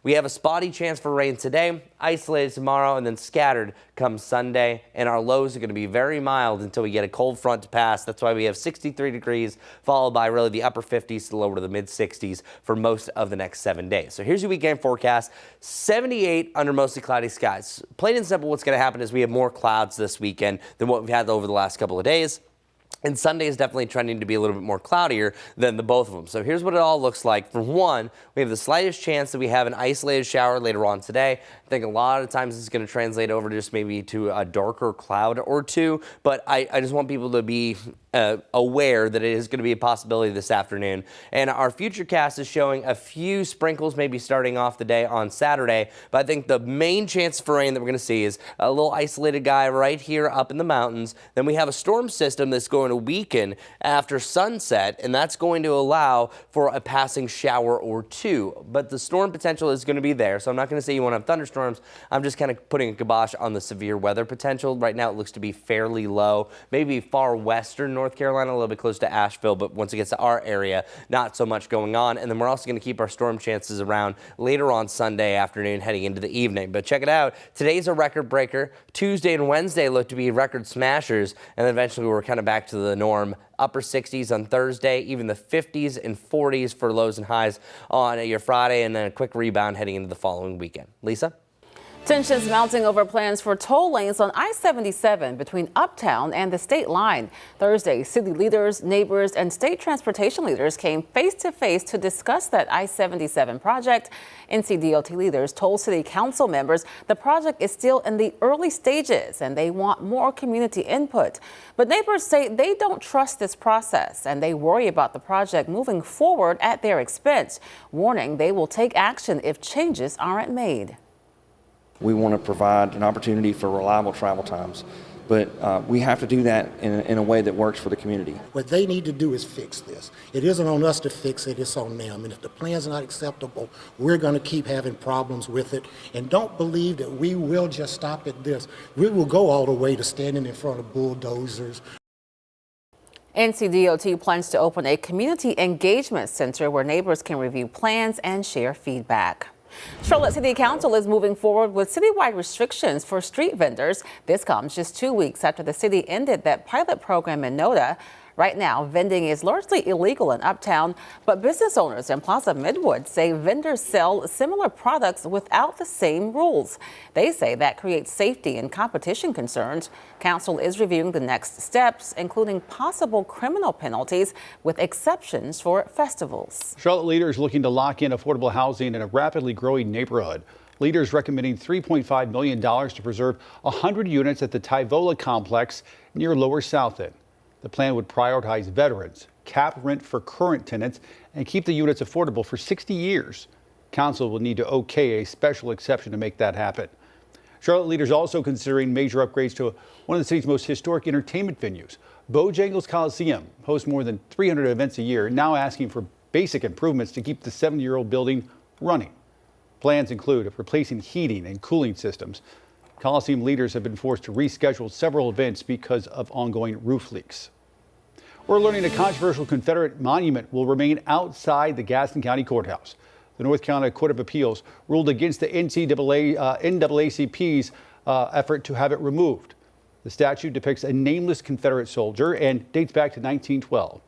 We have a spotty chance for rain today, isolated tomorrow, and then scattered come Sunday. And our lows are going to be very mild until we get a cold front to pass. That's why we have 63 degrees, followed by really the upper 50s to lower to the mid 60s for most of the next 7 days. So here's your weekend forecast. 78 under mostly cloudy skies. Plain and simple, what's going to happen is we have more clouds this weekend than what we've had over the last couple of days. And Sunday is definitely trending to be a little bit more cloudier than the both of them. So here's what it all looks like. For one, we have the slightest chance that we have an isolated shower later on today. I think a lot of times it's going to translate over just maybe to a darker cloud or two. But I just want people to be aware that it is going to be a possibility this afternoon. And our futurecast is showing a few sprinkles maybe starting off the day on Saturday. But I think the main chance for rain that we're going to see is a little isolated guy right here up in the mountains. Then we have a storm system that's going to weaken after sunset, and that's going to allow for a passing shower or two. But the storm potential is going to be there, so I'm not going to say you won't have thunderstorms. I'm just kind of putting a kibosh on the severe weather potential. Right now it looks to be fairly low, maybe far western North Carolina, a little bit close to Asheville, but once it gets to our area, not so much going on. And then we're also going to keep our storm chances around later on Sunday afternoon heading into the evening. But check it out. Today's a record breaker. Tuesday and Wednesday look to be record smashers, and then eventually we're kind of back to the norm. Upper 60s on Thursday, even the 50s and 40s for lows and highs on your Friday, and then a quick rebound heading into the following weekend. Lisa? Tensions mounting over plans for toll lanes on I-77 between Uptown and the state line. Thursday, city leaders, neighbors, and state transportation leaders came face to face to discuss that I-77 project. NCDOT leaders told city council members the project is still in the early stages and they want more community input. But neighbors say they don't trust this process and they worry about the project moving forward at their expense, warning they will take action if changes aren't made. We want to provide an opportunity for reliable travel times, but we have to do that in a way that works for the community. What they need to do is fix this. It isn't on us to fix it, it's on them. And if the plan's not acceptable, we're going to keep having problems with it. And don't believe that we will just stop at this. We will go all the way to standing in front of bulldozers. NCDOT plans to open a community engagement center where neighbors can review plans and share feedback. Charlotte City Council is moving forward with citywide restrictions for street vendors. This comes just 2 weeks after the city ended that pilot program in NODA. Right now, vending is largely illegal in Uptown, but business owners in Plaza Midwood say vendors sell similar products without the same rules. They say that creates safety and competition concerns. Council is reviewing the next steps, including possible criminal penalties with exceptions for festivals. Charlotte leaders looking to lock in affordable housing in a rapidly growing neighborhood. Leaders recommending $3.5 million to preserve 100 units at the Tyvola complex near Lower South End. The plan would prioritize veterans, cap rent for current tenants, and keep the units affordable for 60 years. Council will need to okay a special exception to make that happen. Charlotte leaders also considering major upgrades to one of the city's most historic entertainment venues. Bojangles Coliseum hosts more than 300 events a year, now asking for basic improvements to keep the 70-year-old building running. Plans include replacing heating and cooling systems. Coliseum leaders have been forced to reschedule several events because of ongoing roof leaks. We're learning a controversial Confederate monument will remain outside the Gaston County Courthouse. The North Carolina Court of Appeals ruled against the NAACP's effort to have it removed. The statue depicts a nameless Confederate soldier and dates back to 1912.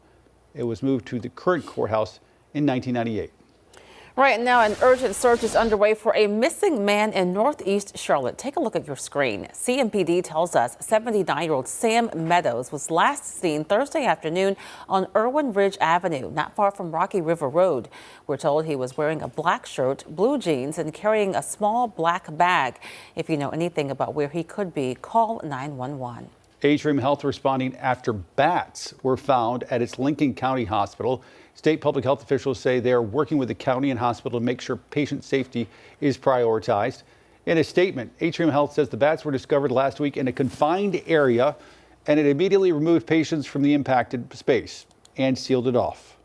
It was moved to the current courthouse in 1998. Right now, an urgent search is underway for a missing man in Northeast Charlotte. Take a look at your screen. CMPD tells us 79-year-old Sam Meadows was last seen Thursday afternoon on Irwin Ridge Avenue, not far from Rocky River Road. We're told he was wearing a black shirt, blue jeans, and carrying a small black bag. If you know anything about where he could be, call 911. Atrium Health responding after bats were found at its Lincoln County Hospital. State public health officials say they are working with the county and hospital to make sure patient safety is prioritized. In a statement, Atrium Health says the bats were discovered last week in a confined area and it immediately removed patients from the impacted space and sealed it off.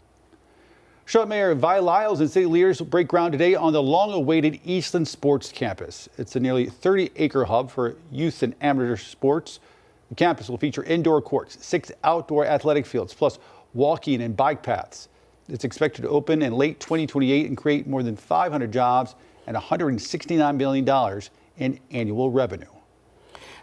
Charlotte Mayor Vi Lyles and city leaders will break ground today on the long-awaited Eastland Sports Campus. It's a nearly 30-acre hub for youth and amateur sports. The campus will feature indoor courts, 6 outdoor athletic fields, plus walking and bike paths. It's expected to open in late 2028 and create more than 500 jobs and $169 million in annual revenue.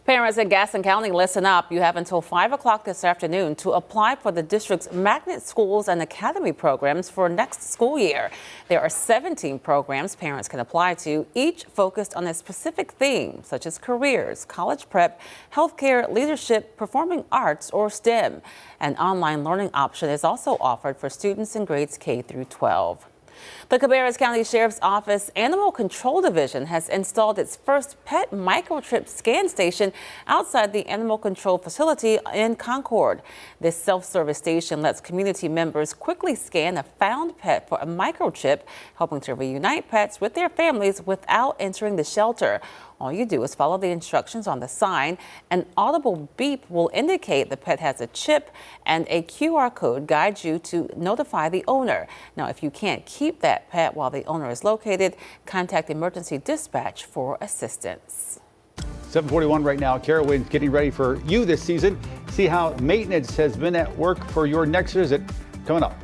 Parents in Gaston County, listen up. You have until 5 o'clock this afternoon to apply for the district's magnet schools and academy programs for next school year. There are 17 programs parents can apply to, each focused on a specific theme, such as careers, college prep, healthcare, leadership, performing arts, or STEM. An online learning option is also offered for students in grades K through 12. The Cabarrus County Sheriff's Office Animal Control Division has installed its first pet microchip scan station outside the animal control facility in Concord. This self-service station lets community members quickly scan a found pet for a microchip, helping to reunite pets with their families without entering the shelter. All you do is follow the instructions on the sign. An audible beep will indicate the pet has a chip, and a QR code guides you to notify the owner. Now, if you can't keep that pet while the owner is located, contact emergency dispatch for assistance. 7:41 right now. Carowind's getting ready for you this season. See how maintenance has been at work for your next visit coming up.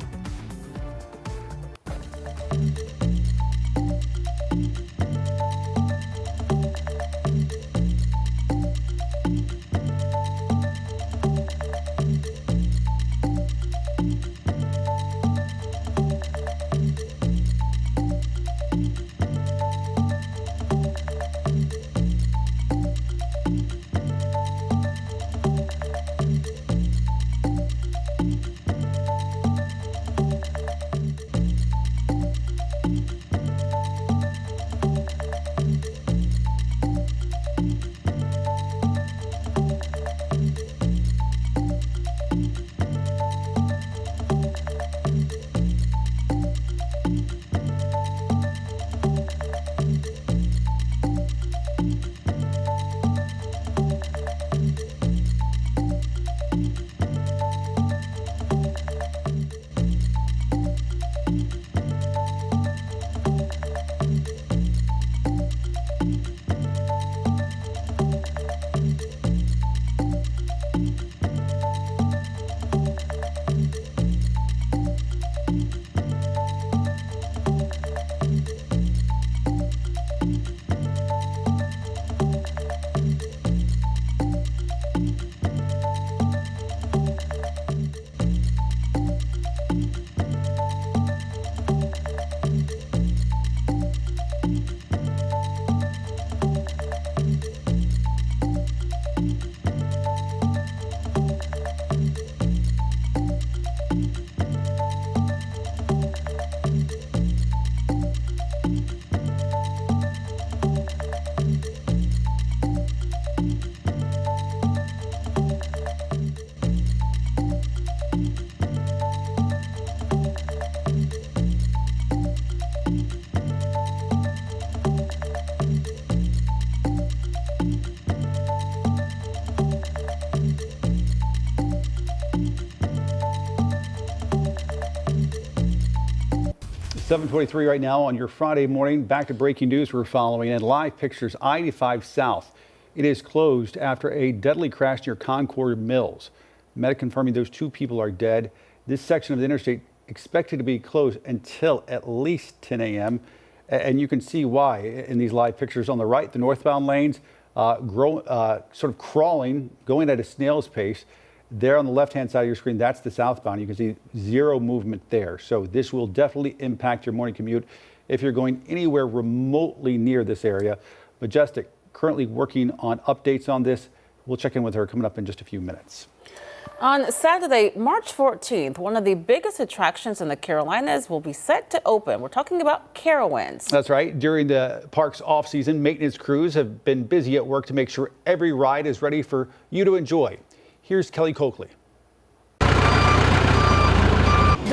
7:23 right now on your Friday morning. Back to breaking news we're following and live pictures. I-85 South. It is closed after a deadly crash near Concord Mills. Medic confirming those 2 people are dead. This section of the interstate expected to be closed until at least 10 a.m. And you can see why in these live pictures. On the right, the northbound lanes sort of crawling, going at a snail's pace. There on the left-hand side of your screen, that's the southbound. You can see zero movement there. So this will definitely impact your morning commute if you're going anywhere remotely near this area. Majestic currently working on updates on this. We'll check in with her coming up in just a few minutes. On Saturday, March 14th, one of the biggest attractions in the Carolinas will be set to open. We're talking about Carowinds. That's right. During the park's off-season, maintenance crews have been busy at work to make sure every ride is ready for you to enjoy. Here's Kelly Coakley. The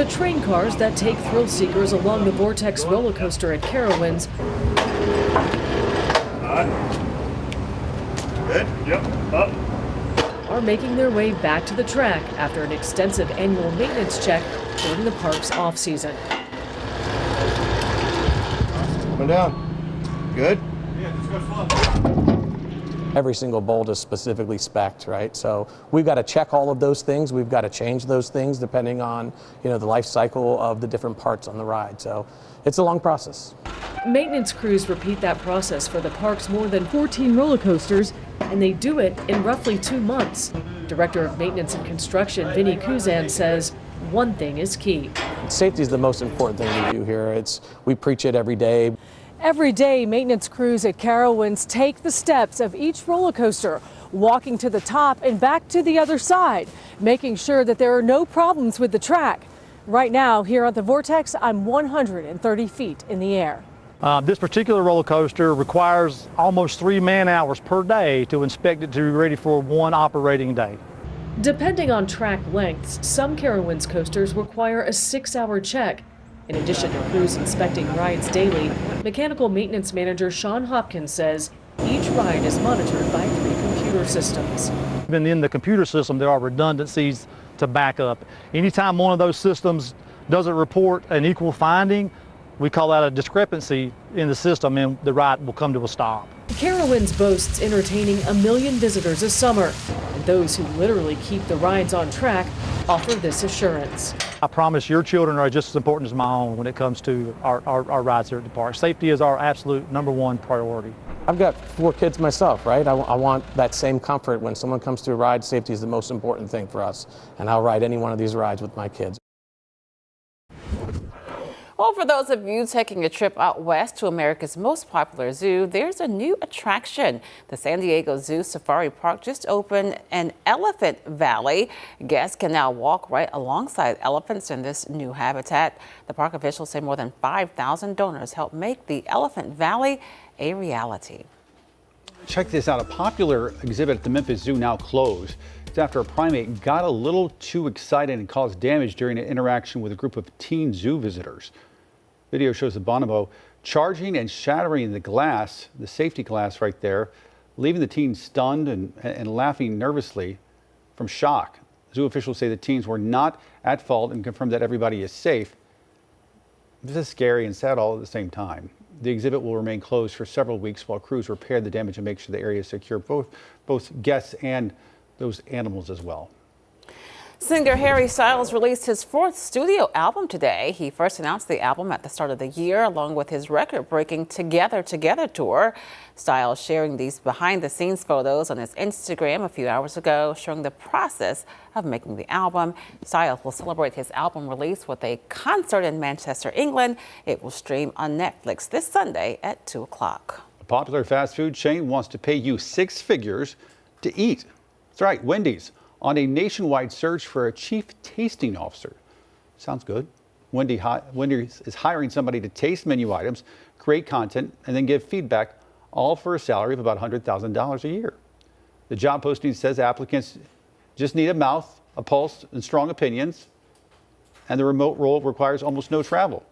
train cars that take thrill seekers along the Vortex roller coaster at Carowinds Good. Yep. Up. are making their way back to the track after an extensive annual maintenance check during the park's off-season. Come down. Good. Yeah, just go slow. Every single bolt is specifically spec'd, right? So we've got to check all of those things. We've got to change those things depending on, the life cycle of the different parts on the ride. So it's a long process. Maintenance crews repeat that process for the park's more than 14 roller coasters, and they do it in roughly 2 months. Director of Maintenance and Construction, Vinny Kuzan, says one thing is key. Safety is the most important thing we do here. We preach it every day. Every day, maintenance crews at Carowinds take the steps of each roller coaster, walking to the top and back to the other side, making sure that there are no problems with the track. Right now, here at the Vortex, I'm 130 feet in the air. This particular roller coaster requires almost 3 man-hours per day to inspect it to be ready for 1 operating day. Depending on track lengths, some Carowinds coasters require a 6-hour check. In addition to crews inspecting rides daily, mechanical maintenance manager Sean Hopkins says each ride is monitored by 3 computer systems. Even in the computer system, there are redundancies to back up. Anytime one of those systems doesn't report an equal finding, we call that a discrepancy in the system, and the ride will come to a stop. Carowinds boasts entertaining 1 million visitors a summer, and those who literally keep the rides on track offer this assurance. I promise your children are just as important as my own when it comes to our rides here at the park. Safety is our absolute #1 priority. I've got 4 kids myself, right? I want that same comfort when someone comes to a ride. Safety is the most important thing for us, and I'll ride any one of these rides with my kids. Well, for those of you taking a trip out west to America's most popular zoo, there's a new attraction. The San Diego Zoo Safari Park just opened an Elephant Valley. Guests can now walk right alongside elephants in this new habitat. The park officials say more than 5,000 donors helped make the Elephant Valley a reality. Check this out. A popular exhibit at the Memphis Zoo now closed. It's after a primate got a little too excited and caused damage during an interaction with a group of teen zoo visitors. Video shows the bonobo charging and shattering the glass, the safety glass right there, leaving the teens stunned and laughing nervously from shock. Zoo officials say the teens were not at fault and confirmed that everybody is safe. This is scary and sad all at the same time. The exhibit will remain closed for several weeks while crews repair the damage and make sure the area is secure, both guests and those animals as well. Singer Harry Styles released his 4th studio album today. He first announced the album at the start of the year, along with his record-breaking Together Together tour. Styles sharing these behind-the-scenes photos on his Instagram a few hours ago, showing the process of making the album. Styles will celebrate his album release with a concert in Manchester, England. It will stream on Netflix this Sunday at 2 o'clock. A popular fast food chain wants to pay you 6 figures to eat. That's right, Wendy's, on a nationwide search for a chief tasting officer. Sounds good. Wendy's is hiring somebody to taste menu items, create content, and then give feedback, all for a salary of about $100,000 a year. The job posting says applicants just need a mouth, a pulse, and strong opinions, and the remote role requires almost no travel.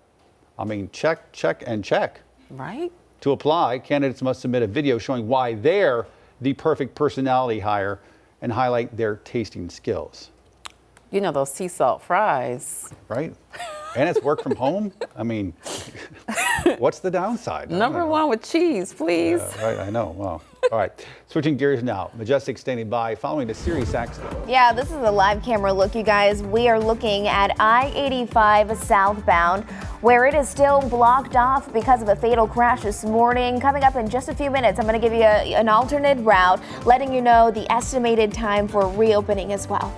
I mean, check, check, and check. Right? To apply, candidates must submit a video showing why they're the perfect personality hire and highlight their tasting skills. You know those sea salt fries. Right? And it's work from home? I mean, what's the downside? Number one with cheese, please. Right, I know. Wow. All right, switching gears now. Majestic standing by following a serious accident. Yeah, this is a live camera look, you guys. We are looking at I-85 southbound, where it is still blocked off because of a fatal crash this morning. Coming up in just a few minutes, I'm going to give you an alternate route, letting you know the estimated time for reopening as well.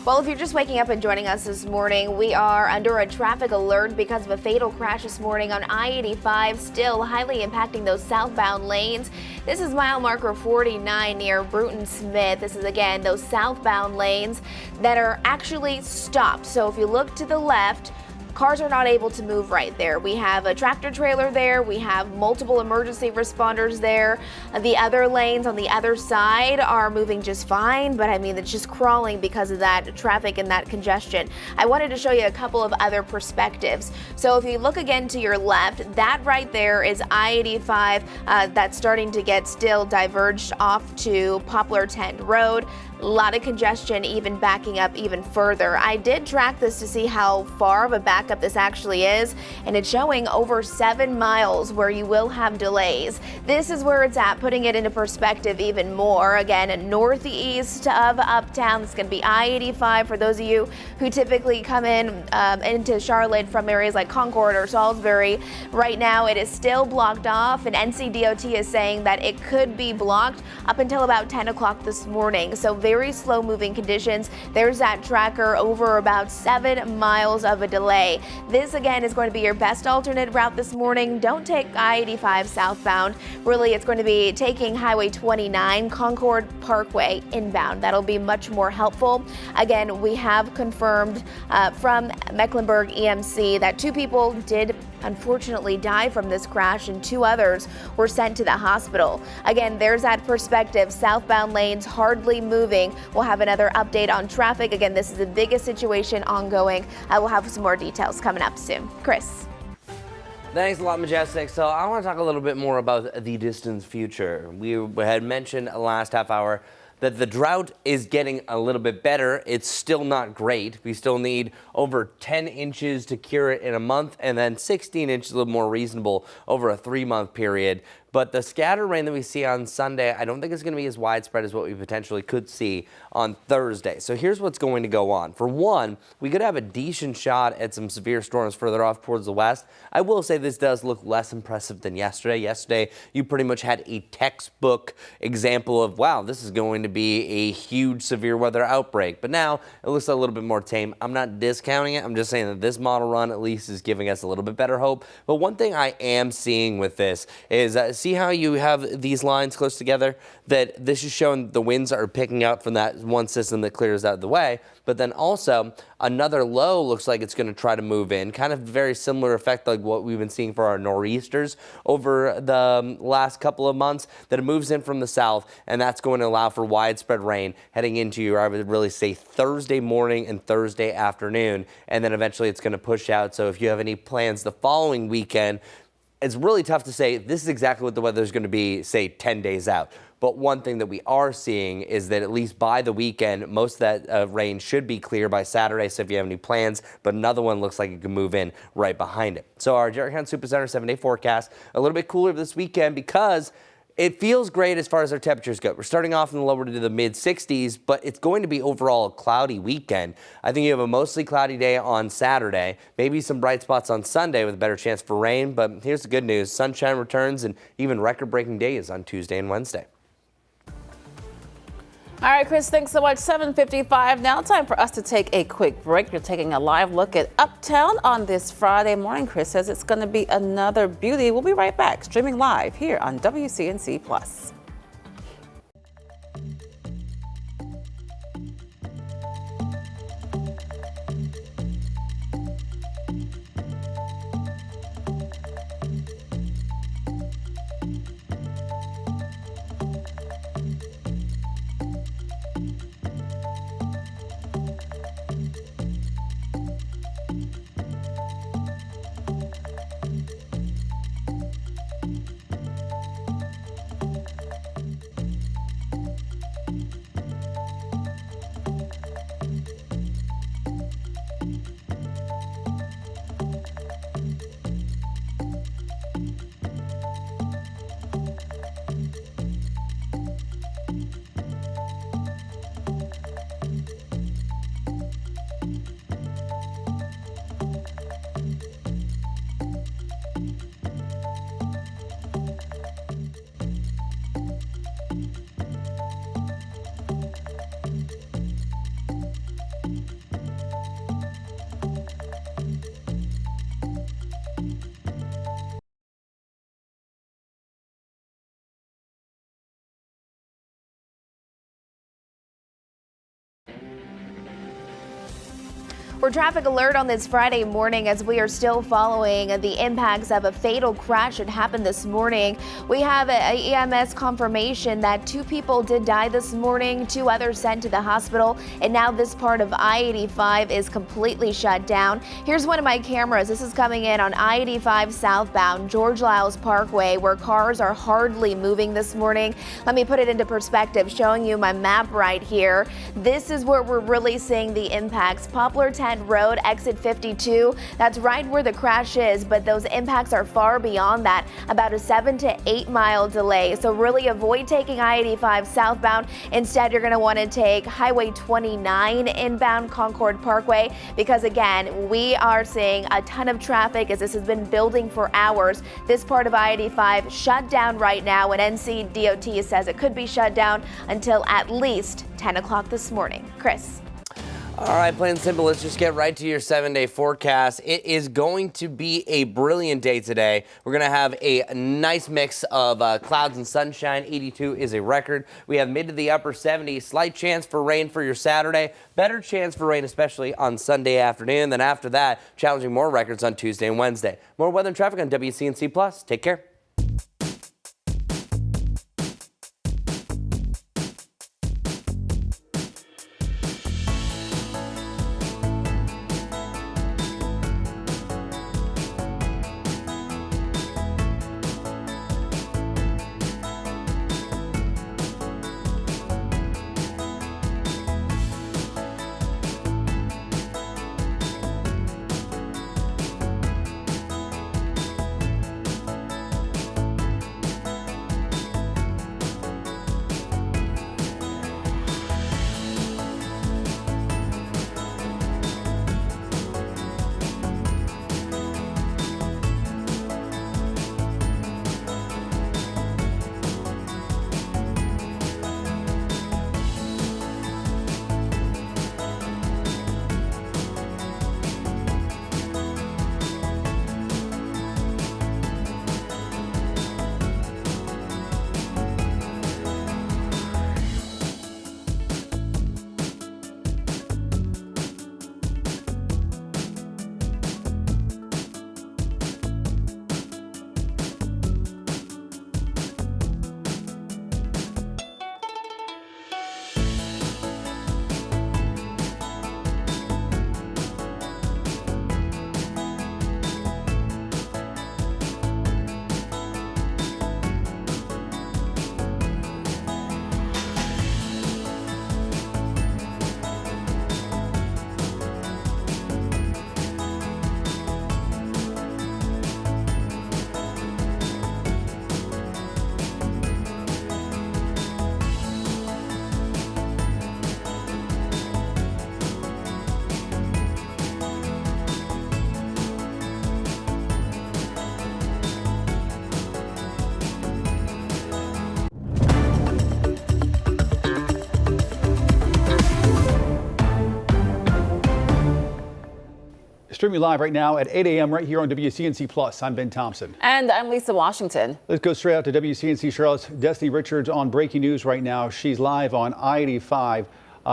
Well, if you're just waking up and joining us this morning, we are under a traffic alert because of a fatal crash this morning on I-85, still highly impacting those southbound lanes. This is mile marker 49 near Bruton Smith. This is, again, those southbound lanes that are actually stopped. So if you look to the left, cars are not able to move right there. We have a tractor trailer there. We have multiple emergency responders there. The other lanes on the other side are moving just fine, but I mean, it's just crawling because of that traffic and that congestion. I wanted to show you a couple of other perspectives. So if you look again to your left, that right there is I-85 that's starting to get still diverged off to Poplar Tent Road. A lot of congestion, even backing up even further. I did track this to see how far of a backup this actually is, and it's showing over 7 miles where you will have delays. This is where it's at, putting it into perspective even more. Again, northeast of Uptown, it's going to be I-85 for those of you who typically come into Charlotte from areas like Concord or Salisbury. Right now, it is still blocked off, and NCDOT is saying that it could be blocked up until about 10 o'clock this morning. So very slow moving conditions. There's that tracker, over about 7 miles of a delay. This again is going to be your best alternate route this morning. Don't take I-85 southbound. Really, it's going to be taking Highway 29 Concord Parkway inbound. That'll be much more helpful. Again, we have confirmed from Mecklenburg EMC that 2 people did unfortunately die from this crash and 2 others were sent to the hospital. Again, there's that perspective. Southbound lanes hardly moving. We'll have another update on traffic. Again, this is the biggest situation ongoing. I will have some more details coming up soon. Chris. Thanks a lot, Majestic. So I want to talk a little bit more about the distant future. We had mentioned last half hour that the drought is getting a little bit better. It's still not great. We still need over 10 inches to cure it in a month, and then 16 inches a little more reasonable over a 3-month period. But the scattered rain that we see on Sunday, I don't think it's going to be as widespread as what we potentially could see on Thursday. So here's what's going to go on. For one, we could have a decent shot at some severe storms further off towards the west. I will say this does look less impressive than yesterday. Yesterday, you pretty much had a textbook example of, wow, this is going to be a huge severe weather outbreak. But now it looks a little bit more tame. I'm not discounting it. I'm just saying that this model run at least is giving us a little bit better hope. But one thing I am seeing with this is see how you have these lines close together? That this is showing the winds are picking up from that one system that clears out of the way. But then also another low looks like it's going to try to move in. Kind of very similar effect like what we've been seeing for our nor'easters over the last couple of months, that it moves in from the south, and that's going to allow for widespread rain heading into, I would really say, Thursday morning and Thursday afternoon. And then eventually it's going to push out. So if you have any plans the following weekend, it's really tough to say this is exactly what the weather is going to be, say, 10 days out. But one thing that we are seeing is that at least by the weekend, most of that rain should be clear by Saturday. So if you have any plans, but another one looks like it can move in right behind it. So our Jerry County Super Center 7-day forecast, a little bit cooler this weekend because it feels great as far as our temperatures go. We're starting off in the lower to the mid 60s, but it's going to be overall a cloudy weekend. I think you have a mostly cloudy day on Saturday, maybe some bright spots on Sunday with a better chance for rain. But here's the good news. Sunshine returns and even record-breaking days on Tuesday and Wednesday. All right, Chris, thanks so much. 7:55 now. Time for us to take a quick break. You're taking a live look at Uptown on this Friday morning. Chris says it's going to be another beauty. We'll be right back, streaming live here on WCNC Plus. We're traffic alert on this Friday morning as we are still following the impacts of a fatal crash that happened this morning. We have an EMS confirmation that 2 people did die this morning, 2 others sent to the hospital, and now this part of I-85 is completely shut down. Here's one of my cameras. This is coming in on I-85 southbound George Liles Parkway, where cars are hardly moving this morning. Let me put it into perspective, showing you my map right here. This is where we're really seeing the impacts. Poplar Tent Road, exit 52. That's right where the crash is, but those impacts are far beyond that, about a 7 to 8 mile delay. So really avoid taking I-85 southbound. Instead, you're going to want to take Highway 29 inbound Concord Parkway, because again, we are seeing a ton of traffic as this has been building for hours. This part of I-85 shut down right now, and NCDOT says it could be shut down until at least 10 o'clock this morning. Chris. All right, plain and simple, let's just get right to your 7-day forecast. It is going to be a brilliant day today. We're going to have a nice mix of clouds and sunshine. 82 is a record. We have mid to the upper 70s. Slight chance for rain for your Saturday. Better chance for rain, especially on Sunday afternoon. Then after that, challenging more records on Tuesday and Wednesday. More weather and traffic on WCNC Plus. Take care. Streaming live right now at 8 a.m. right here on WCNC Plus. I'm Ben Thompson. And I'm Lisa Washington. Let's go straight out to WCNC Charlotte's Destiny Richards on breaking news right now. She's live on I-85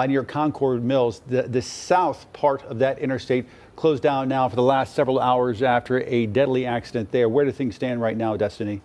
near Concord Mills. The south part of that interstate closed down now for the last several hours after a deadly accident there. Where do things stand right now, Destiny?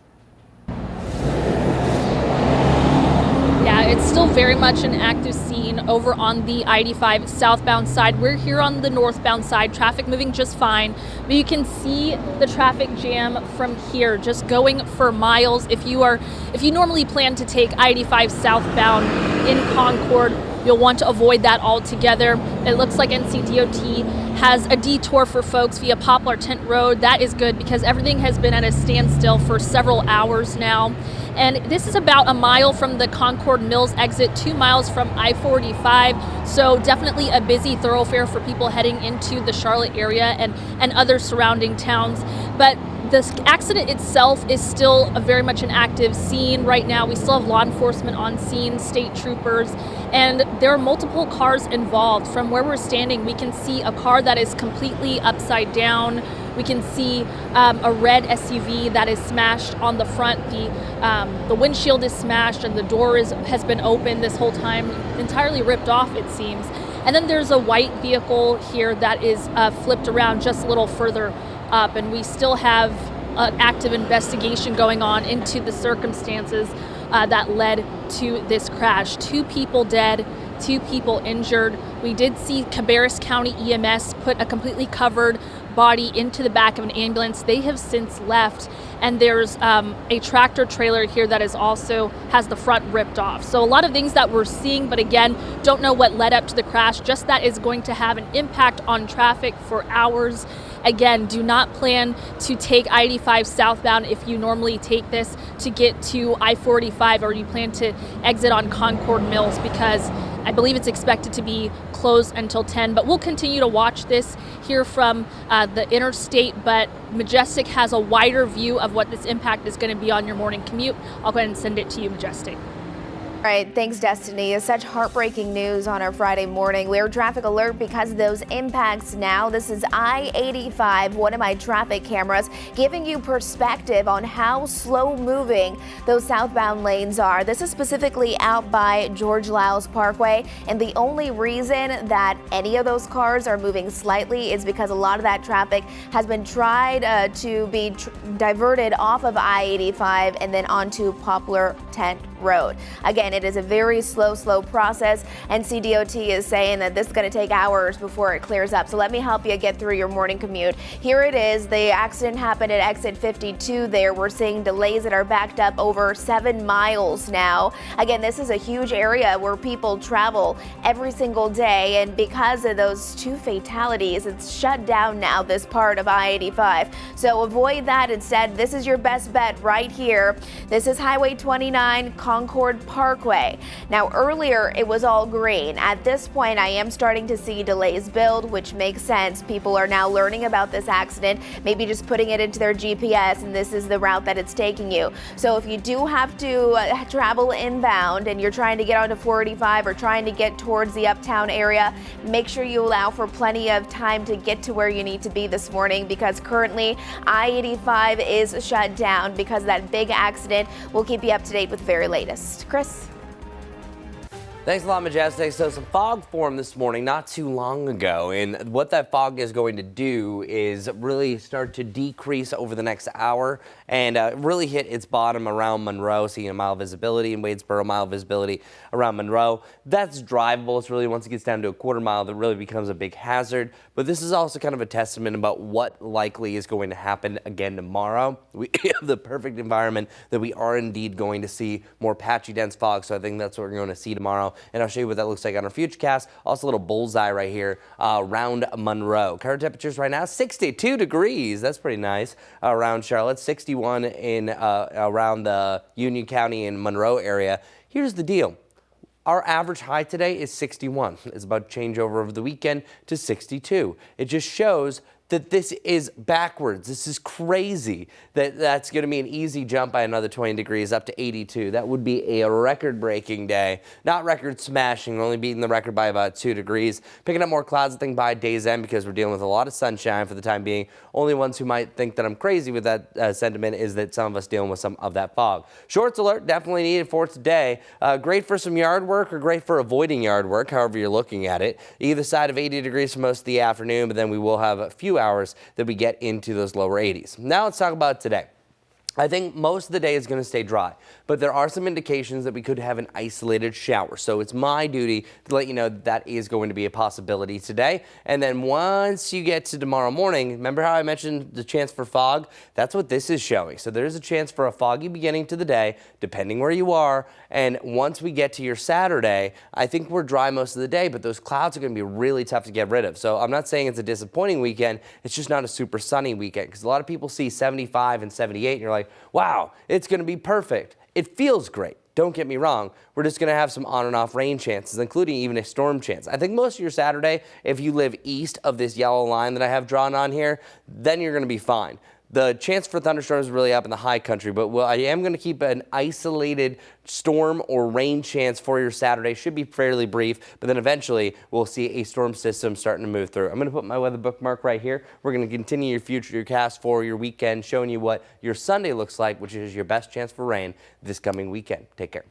Yeah, it's still very much an active scene over on the I-85 southbound side. We're here on the northbound side, traffic moving just fine, but you can see the traffic jam from here, just going for miles. If you normally plan to take I-85 southbound in Concord, you'll want to avoid that altogether. It looks like NCDOT has a detour for folks via Poplar Tent Road. That is good because everything has been at a standstill for several hours now. And this is about a mile from the Concord Mills exit, 2 miles from I-45. So definitely a busy thoroughfare for people heading into the Charlotte area and other surrounding towns. But the accident itself is still very much an active scene right now. We still have law enforcement on scene, state troopers, and there are multiple cars involved. From where we're standing, we can see a car that is completely upside down. We can see a red SUV that is smashed on the front. The windshield is smashed and the door has been open this whole time, entirely ripped off it seems. And then there's a white vehicle here that is flipped around just a little further up, and we still have an active investigation going on into the circumstances that led to this crash. 2 people dead, 2 people injured. We did see Cabarrus County EMS put a completely covered body into the back of an ambulance. They have since left, and there's a tractor trailer here that is also has the front ripped off. So a lot of things that we're seeing, but again, don't know what led up to the crash, just that is going to have an impact on traffic for hours. Again, do not plan to take I-85 southbound if you normally take this to get to I-45, or you plan to exit on Concord Mills, because I believe it's expected to be closed until 10, but we'll continue to watch this here from the interstate. But Majestic has a wider view of what this impact is going to be on your morning commute. I'll go ahead and send it to you, Majestic. All right, thanks, Destiny. It's such heartbreaking news on our Friday morning. We're traffic alert because of those impacts now. This is I-85, one of my traffic cameras, giving you perspective on how slow moving those southbound lanes are. This is specifically out by George Liles Parkway, and the only reason that any of those cars are moving slightly is because a lot of that traffic has been tried to be diverted off of I-85 and then onto Poplar Tent Road. Again, it is a very slow process, and NCDOT is saying that this is going to take hours before it clears up. So let me help you get through your morning commute. Here it is. The accident happened at exit 52 there. We're seeing delays that are backed up over 7 miles now. Again, this is a huge area where people travel every single day, and because of those 2 fatalities, it's shut down now, this part of I-85. So avoid that instead. This is your best bet right here. This is Highway 29, Concord Parkway. Now earlier it was all green. At this point I am starting to see delays build, which makes sense. People are now learning about this accident, maybe just putting it into their GPS, and this is the route that it's taking you. So if you do have to travel inbound and you're trying to get onto 485 or trying to get towards the uptown area, make sure you allow for plenty of time to get to where you need to be this morning, because currently I-85 is shut down because of that big accident. We'll keep you up to date with the very latest. Chris? Thanks a lot, Majestic. So some fog formed this morning not too long ago, and what that fog is going to do is really start to decrease over the next hour and really hit its bottom around Monroe, seeing a mile visibility, in Wadesboro, mile visibility around Monroe. That's drivable. It's really, once it gets down to a quarter mile, that really becomes a big hazard. But this is also kind of a testament about what likely is going to happen again tomorrow. We have the perfect environment that we are indeed going to see more patchy, dense fog, so I think that's what we're going to see tomorrow. And I'll show you what that looks like on our Futurecast. Also a little bullseye right here around Monroe. Current temperatures right now, 62 degrees. That's pretty nice around Charlotte. 61 in around the Union County and Monroe area. Here's the deal. Our average high today is 61. It's about to change over the weekend to 62. It just shows that this is backwards. This is crazy that that's going to be an easy jump by another 20 degrees up to 82. That would be a record-breaking day. Not record-smashing, only beating the record by about 2 degrees. Picking up more clouds, I think, by day's end because we're dealing with a lot of sunshine for the time being. Only ones who might think that I'm crazy with that sentiment is that some of us dealing with some of that fog. Shorts alert definitely needed for today. Great for some yard work or great for avoiding yard work, however you're looking at it. Either side of 80 degrees for most of the afternoon, but then we will have a few hours that we get into those lower 80s. Now let's talk about today. I think most of the day is going to stay dry, but there are some indications that we could have an isolated shower. So it's my duty to let you know that is going to be a possibility today. And then once you get to tomorrow morning, remember how I mentioned the chance for fog? That's what this is showing. So there's a chance for a foggy beginning to the day, depending where you are. And once we get to your Saturday, I think we're dry most of the day, but those clouds are going to be really tough to get rid of. So I'm not saying it's a disappointing weekend. It's just not a super sunny weekend because a lot of people see 75 and 78 and you're like, wow, it's going to be perfect. It feels great. Don't get me wrong. We're just going to have some on and off rain chances, including even a storm chance. I think most of your Saturday, if you live east of this yellow line that I have drawn on here, then you're going to be fine. The chance for thunderstorms is really up in the high country, but I am going to keep an isolated storm or rain chance for your Saturday. Should be fairly brief, but then eventually we'll see a storm system starting to move through. I'm going to put my weather bookmark right here. We're going to continue your future cast for your weekend, showing you what your Sunday looks like, which is your best chance for rain this coming weekend. Take care.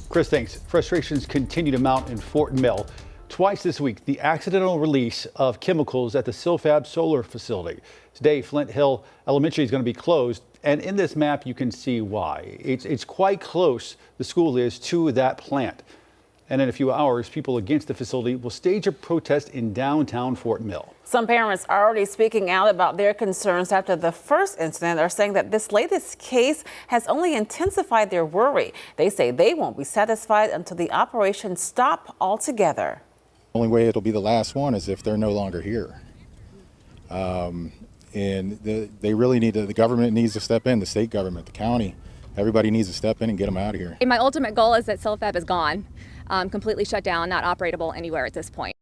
Chris, thanks. Frustrations continue to mount in Fort Mill. Twice this week, the accidental release of chemicals at the Silfab solar facility. Today, Flint Hill Elementary is going to be closed, and in this map, you can see why. It's quite close, the school is, to that plant. And in a few hours, people against the facility will stage a protest in downtown Fort Mill. Some parents are already speaking out about their concerns after the first incident. Are saying that this latest case has only intensified their worry. They say they won't be satisfied until the operations stop altogether. The only way it'll be the last one is if they're no longer here. And they really need to, the government needs to step in, the state government, the county, everybody needs to step in and get them out of here. And my ultimate goal is that Silfab is gone, completely shut down, not operable anywhere at this point.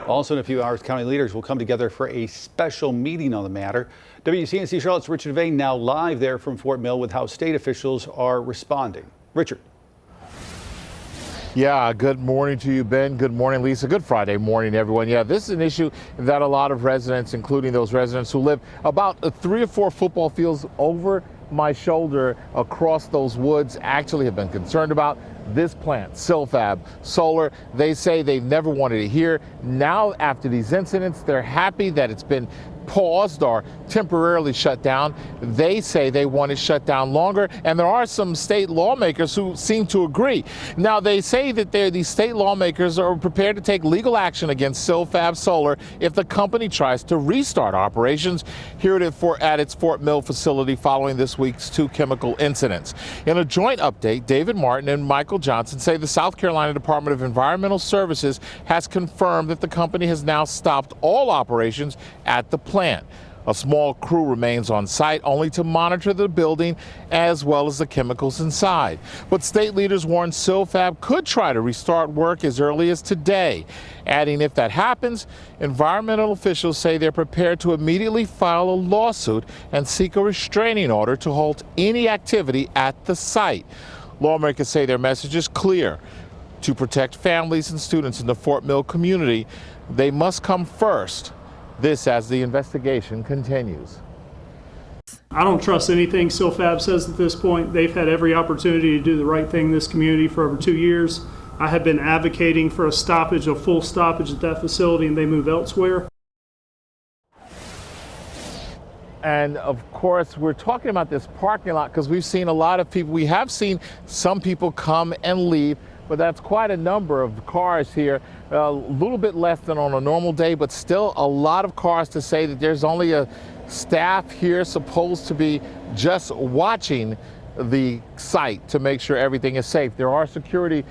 Also in a few hours, county leaders will come together for a special meeting on the matter. WCNC Charlotte's Richard Vane now live there from Fort Mill with how state officials are responding. Richard. Yeah, good morning to you, Ben. Good morning, Lisa. Good Friday morning, everyone. Yeah, this is an issue that a lot of residents, including those residents who live about 3 or 4 football fields over my shoulder across those woods, actually have been concerned about. This plant, Silfab Solar, they say they've never wanted it here. Now, after these incidents, they're happy that it's been paused or temporarily shut down. They say they want it shut down longer, and there are some state lawmakers who seem to agree. Now, they say that these state lawmakers are prepared to take legal action against Silfab Solar if the company tries to restart operations here at its Fort Mill facility following this week's 2 chemical incidents. In a joint update, David Martin and Michael Johnson say the South Carolina Department of Environmental Services has confirmed that the company has now stopped all operations at the plant. A small crew remains on site only to monitor the building as well as the chemicals inside. But state leaders warn Silfab could try to restart work as early as today, adding if that happens, environmental officials say they're prepared to immediately file a lawsuit and seek a restraining order to halt any activity at the site. Lawmakers say their message is clear. To protect families and students in the Fort Mill community, they must come first. This as the investigation continues. I don't trust anything Silfab says at this point. They've had every opportunity to do the right thing in this community for over 2 years. I have been advocating for a stoppage, a full stoppage at that facility, and they move elsewhere. And of course, we're talking about this parking lot because we've seen a lot of people. We have seen some people come and leave, but that's quite a number of cars here. A little bit less than on a normal day, but still a lot of cars to say that there's only a staff here supposed to be just watching the site to make sure everything is safe. There are security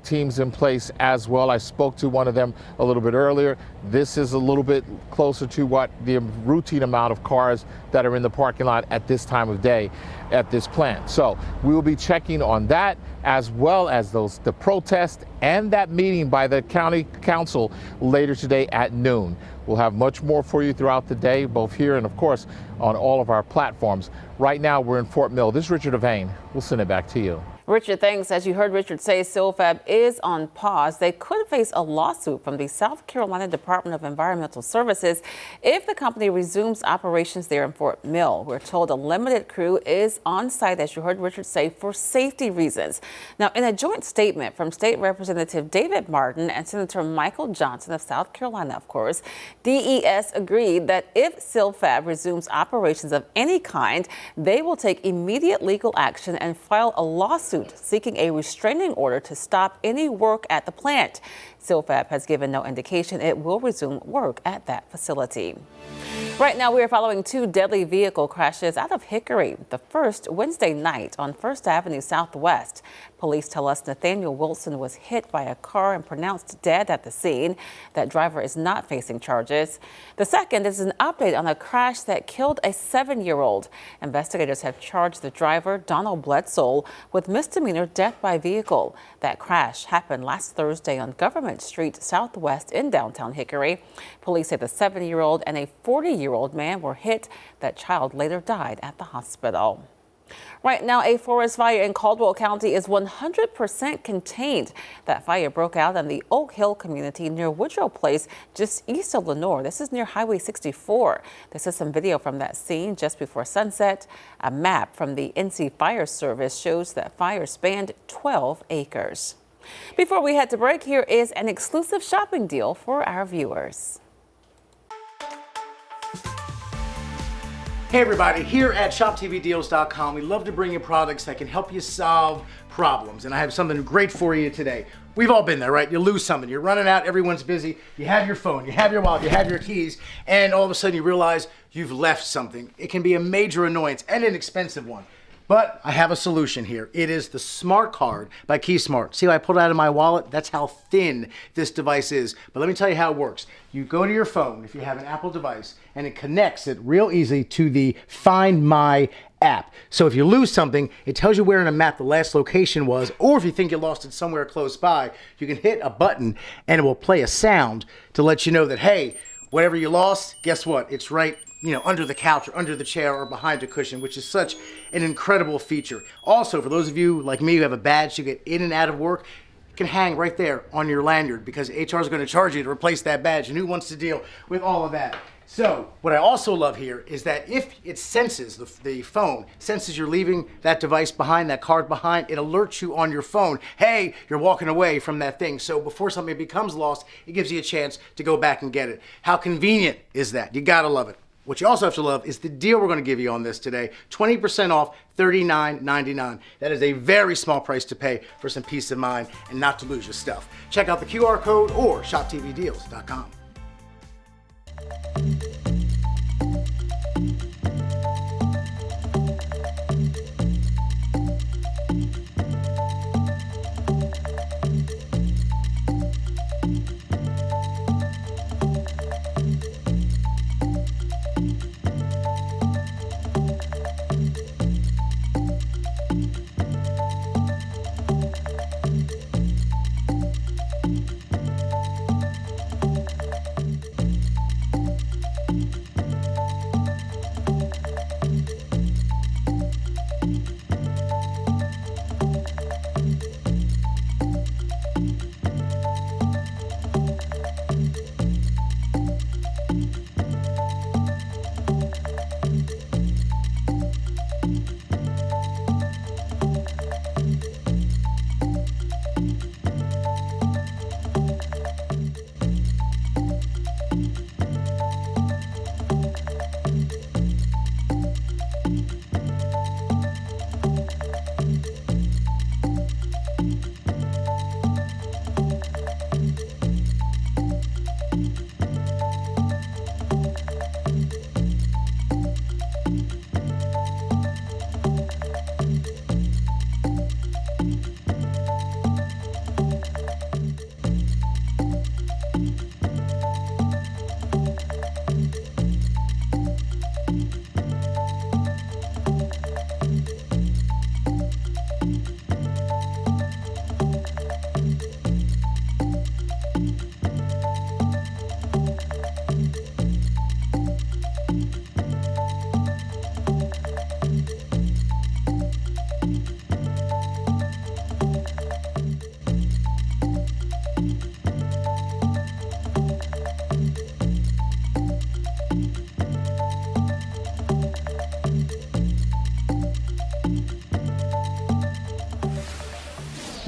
teams in place as well. I spoke to one of them a little bit earlier. This is a little bit closer to what the routine amount of cars that are in the parking lot at this time of day at this plant. So we will be checking on that, as well as the protest and that meeting by the county council later today at noon. We'll have much more for you throughout the day, both here and of course on all of our platforms. Right now we're in Fort Mill. This is Richard Devane. We'll send it back to you. Richard, thanks. As you heard Richard say, Silfab is on pause. They could face a lawsuit from the South Carolina Department of Environmental Services if the company resumes operations there in Fort Mill. We're told a limited crew is on site, as you heard Richard say, for safety reasons. Now, in a joint statement from State Representative David Martin and Senator Michael Johnson of South Carolina, of course, DES agreed that if Silfab resumes operations of any kind, they will take immediate legal action and file a lawsuit seeking a restraining order to stop any work at the plant. Silfab has given no indication it will resume work at that facility. Right now, we are following two deadly vehicle crashes out of Hickory. The first Wednesday night on 1st Avenue Southwest. Police tell us Nathaniel Wilson was hit by a car and pronounced dead at the scene. That driver is not facing charges. The second is an update on a crash that killed a 7-year-old. Investigators have charged the driver, Donald Bledsoe, with misdemeanor death by vehicle. That crash happened last Thursday on Government Street Southwest in downtown Hickory. Police say the 7-year-old and a 40-year-old man were hit. That child later died at the hospital. Right now, a forest fire in Caldwell County is 100% contained. That fire broke out in the Oak Hill community near Woodrow Place, just east of Lenoir. This is near Highway 64. This is some video from that scene just before sunset. A map from the NC Fire Service shows that fire spanned 12 acres. Before we head to break, here is an exclusive shopping deal for our viewers. Hey everybody, here at ShopTVDeals.com, we love to bring you products that can help you solve problems. And I have something great for you today. We've all been there, right? You lose something, you're running out, everyone's busy, you have your phone, you have your wallet, you have your keys, and all of a sudden you realize you've left something. It can be a major annoyance and an expensive one. But I have a solution here. It is the Smart Card by KeySmart. See how I pulled it out of my wallet? That's how thin this device is. But let me tell you how it works. You go to your phone, if you have an Apple device, and it connects it real easy to the Find My app. So if you lose something, it tells you where in a map the last location was, or if you think you lost it somewhere close by, you can hit a button and it will play a sound to let you know that, hey, whatever you lost, guess what? It's right, under the couch or under the chair or behind a cushion, which is such an incredible feature. Also, for those of you like me who have a badge to get in and out of work, it can hang right there on your lanyard because HR is going to charge you to replace that badge, and who wants to deal with all of that? So what I also love here is that if it senses, the phone senses you're leaving that device behind, that card behind, it alerts you on your phone, hey, you're walking away from that thing. So before something becomes lost, it gives you a chance to go back and get it. How convenient is that? You gotta love it. What you also have to love is the deal we're going to give you on this today. 20% off, $39.99. That is a very small price to pay for some peace of mind and not to lose your stuff. Check out the QR code or ShopTVDeals.com.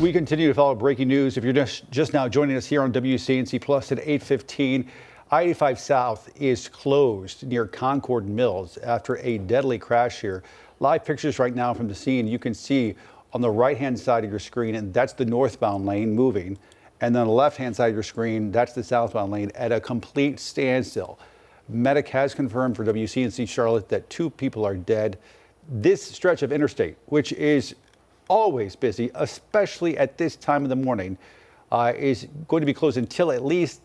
We continue to follow breaking news. If you're just now joining us here on WCNC Plus at 8:15, I-85 South is closed near Concord Mills after a deadly crash here. Live pictures right now from the scene. You can see on the right-hand side of your screen, and that's the northbound lane moving. And then on the left-hand side of your screen, that's the southbound lane at a complete standstill. Medic has confirmed for WCNC Charlotte that 2 people are dead. This stretch of interstate, which is always busy, especially at this time of the morning, is going to be closed until at least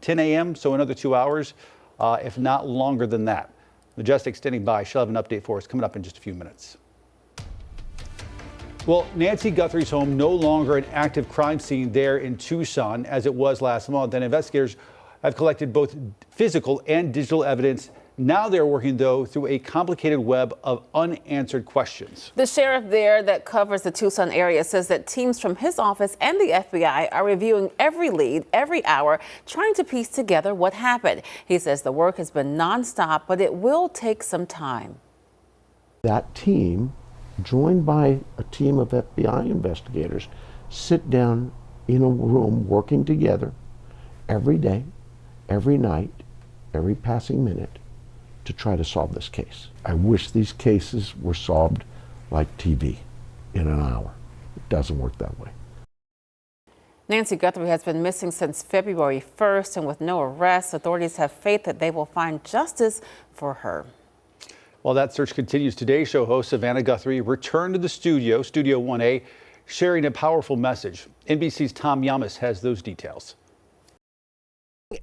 10 a.m., so another 2 hours, if not longer than that. Majestic standing by. She'll have an update for us coming up in just a few minutes. Well, Nancy Guthrie's home no longer an active crime scene there in Tucson as it was last month, and investigators have collected both physical and digital evidence. Now they're working, though, through a complicated web of unanswered questions. The sheriff there that covers the Tucson area says that teams from his office and the FBI are reviewing every lead, every hour, trying to piece together what happened. He says the work has been nonstop, but it will take some time. That team, joined by a team of FBI investigators, sit down in a room working together every day, every night, every passing minute, to try to solve this case. I wish these cases were solved like TV in an hour. It doesn't work that way. Nancy Guthrie has been missing since February 1st, and with no arrests, authorities have faith that they will find justice for her. While that search continues, today's show host Savannah Guthrie returned to the studio, Studio 1A, sharing a powerful message. NBC's Tom Yamas has those details.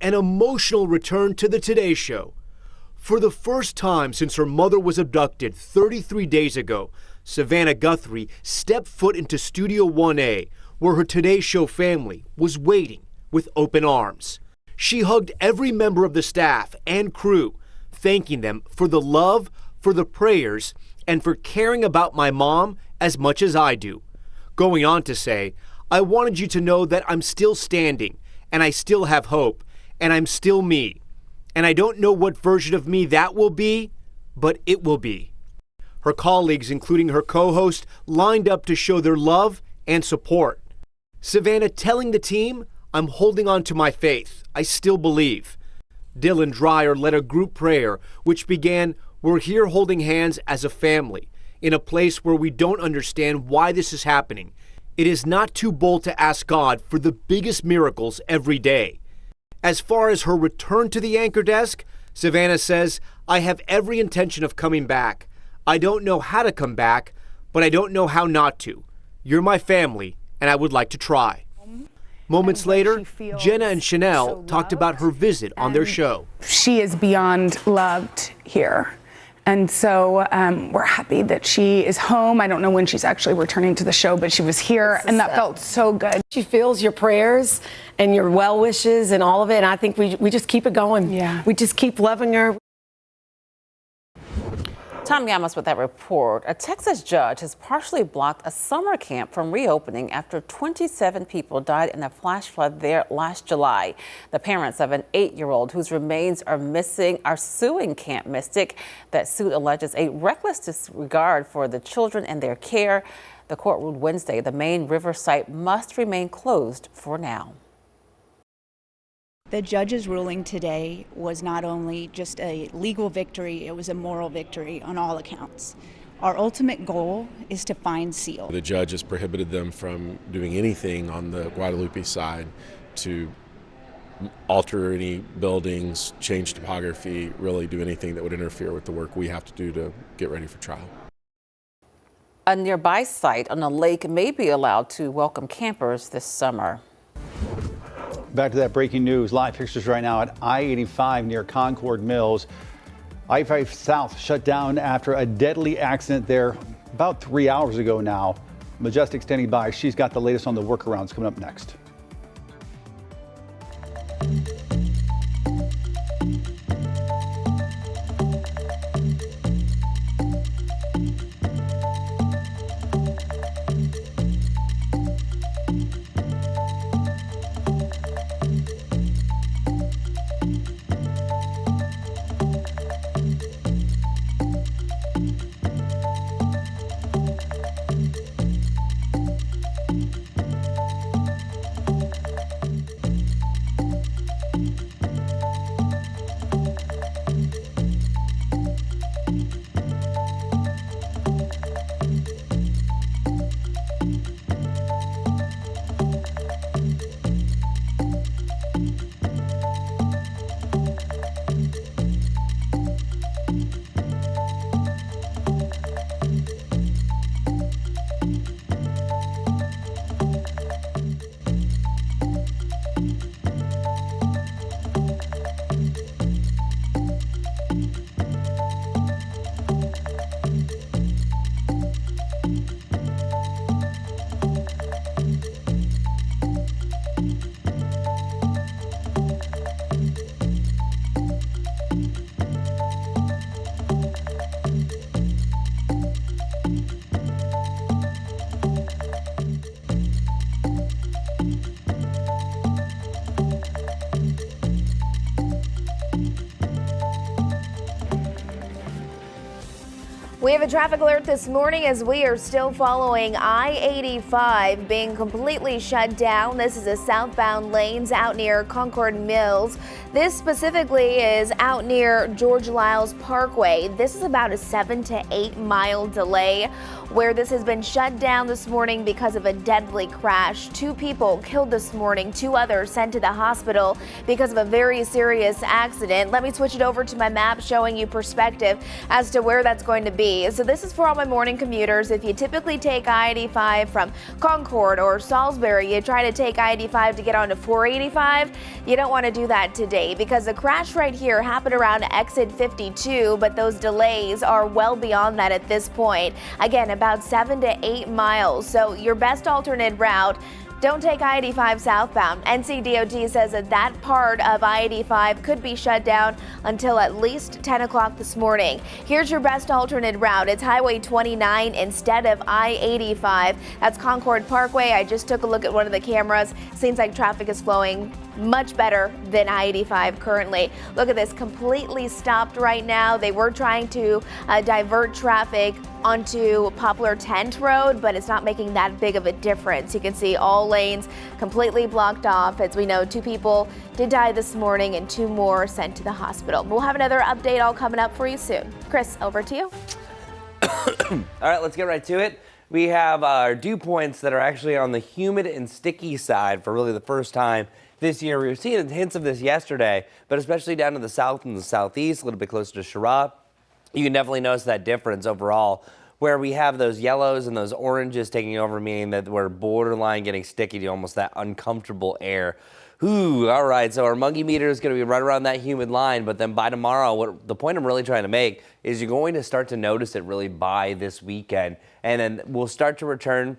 An emotional return to the Today Show. For the first time since her mother was abducted 33 days ago, Savannah Guthrie stepped foot into Studio 1A, where her Today Show family was waiting with open arms. She hugged every member of the staff and crew, thanking them for the love, for the prayers, and for caring about my mom as much as I do. Going on to say, "I wanted you to know that I'm still standing, and I still have hope, and I'm still me. And I don't know what version of me that will be, but it will be." Her colleagues, including her co-host, lined up to show their love and support. Savannah telling the team, "I'm holding on to my faith. I still believe." Dylan Dreyer led a group prayer, which began, "We're here holding hands as a family, in a place where we don't understand why this is happening. It is not too bold to ask God for the biggest miracles every day." As far as her return to the anchor desk, Savannah says, "I have every intention of coming back. I don't know how to come back, but I don't know how not to. You're my family, and I would like to try." Moments later, Jenna and Chanel talked about her visit on their show. She is beyond loved here. And so we're happy that she is home. I don't know when she's actually returning to the show, but she was here, and that felt so good. She feels your prayers and your well wishes and all of it, and I think we just keep it going. Yeah. We just keep loving her. Tom Yamas with that report. A Texas judge has partially blocked a summer camp from reopening after 27 people died in a flash flood there last July. The parents of an 8-year-old whose remains are missing are suing Camp Mystic. That suit alleges a reckless disregard for the children and their care. The court ruled Wednesday the main river site must remain closed for now. The judge's ruling today was not only just a legal victory, it was a moral victory on all accounts. Our ultimate goal is to find Seal. The judge has prohibited them from doing anything on the Guadalupe side to alter any buildings, change topography, really do anything that would interfere with the work we have to do to get ready for trial. A nearby site on a lake may be allowed to welcome campers this summer. Back to that breaking news. Live pictures right now at I-85 near Concord Mills. I-85 South shut down after a deadly accident there about 3 hours ago now. Majestic standing by. She's got the latest on the workarounds coming up next. We have a traffic alert this morning as we are still following I-85 being completely shut down. This is a southbound lanes out near Concord Mills. This specifically is out near George Liles Parkway. This is about a 7 to 8 mile delay where this has been shut down this morning because of a deadly crash. 2 people killed this morning, 2 others sent to the hospital because of a very serious accident. Let me switch it over to my map showing you perspective as to where that's going to be. So this is for all my morning commuters. If you typically take I-85 from Concord or Salisbury, you try to take I-85 to get onto 485, you don't want to do that today because the crash right here happened around exit 52, but those delays are well beyond that at this point. Again, about 7 to 8 miles. So your best alternate route, don't take I-85 southbound. NCDOT says that part of I-85 could be shut down until at least 10 o'clock this morning. Here's your best alternate route. It's Highway 29 instead of I-85. That's Concord Parkway. I just took a look at one of the cameras. Seems like traffic is flowing much better than I-85 currently. Look at this, completely stopped right now. They were trying to divert traffic onto Poplar Tent Road, but it's not making that big of a difference. You can see all lanes completely blocked off. As we know, 2 people did die this morning and 2 more sent to the hospital. We'll have another update all coming up for you soon. Chris, over to you. All right, let's get right to it. We have our dew points that are actually on the humid and sticky side for really the first time this year. We were seeing hints of this yesterday, but especially down to the south and the southeast, a little bit closer to Charlotte. You can definitely notice that difference overall, where we have those yellows and those oranges taking over, meaning that we're borderline getting sticky to almost that uncomfortable air. Ooh, all right, so our muggy meter is going to be right around that humid line, but then by tomorrow, the point I'm really trying to make is you're going to start to notice it really by this weekend, and then we'll start to return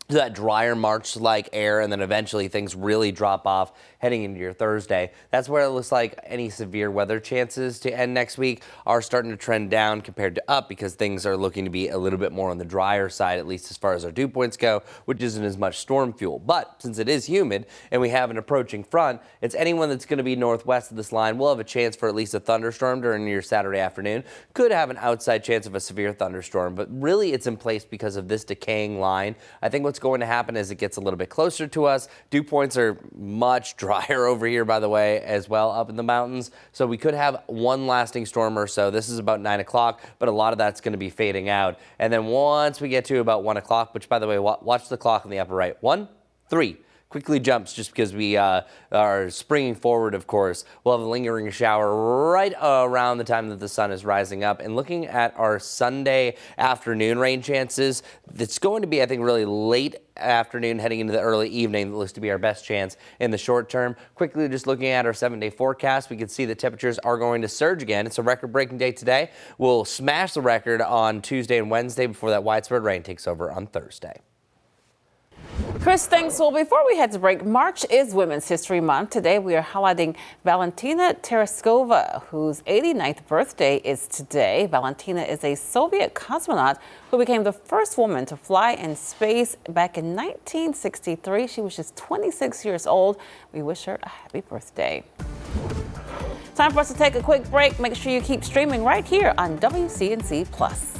to that drier March-like air, and then eventually things really drop off heading into your Thursday. That's where it looks like any severe weather chances to end next week are starting to trend down compared to up, because things are looking to be a little bit more on the drier side, at least as far as our dew points go, which isn't as much storm fuel. But since it is humid and we have an approaching front, it's anyone that's going to be northwest of this line will have a chance for at least a thunderstorm during your Saturday afternoon. Could have an outside chance of a severe thunderstorm, but really it's in place because of this decaying line. I think what's going to happen as it gets a little bit closer to us, dew points are much drier over here, by the way, as well up in the mountains. So we could have one lasting storm or so. This is about 9 o'clock, but a lot of that's going to be fading out. And then once we get to about 1 o'clock, which, by the way, watch the clock in the upper right. 1, 3. Quickly jumps just because we are springing forward, of course. We'll have a lingering shower right around the time that the sun is rising up. And looking at our Sunday afternoon rain chances, it's going to be, I think, really late afternoon heading into the early evening. That looks to be our best chance in the short term. Quickly just looking at our 7-day forecast, we can see the temperatures are going to surge again. It's a record-breaking day today. We'll smash the record on Tuesday and Wednesday before that widespread rain takes over on Thursday. Chris, thanks. Well, before we head to break, March is Women's History Month. Today we are highlighting Valentina Tereskova, whose 89th birthday is today. Valentina is a Soviet cosmonaut who became the first woman to fly in space back in 1963. She was just 26 years old. We wish her a happy birthday. Time for us to take a quick break. Make sure you keep streaming right here on WCNC Plus.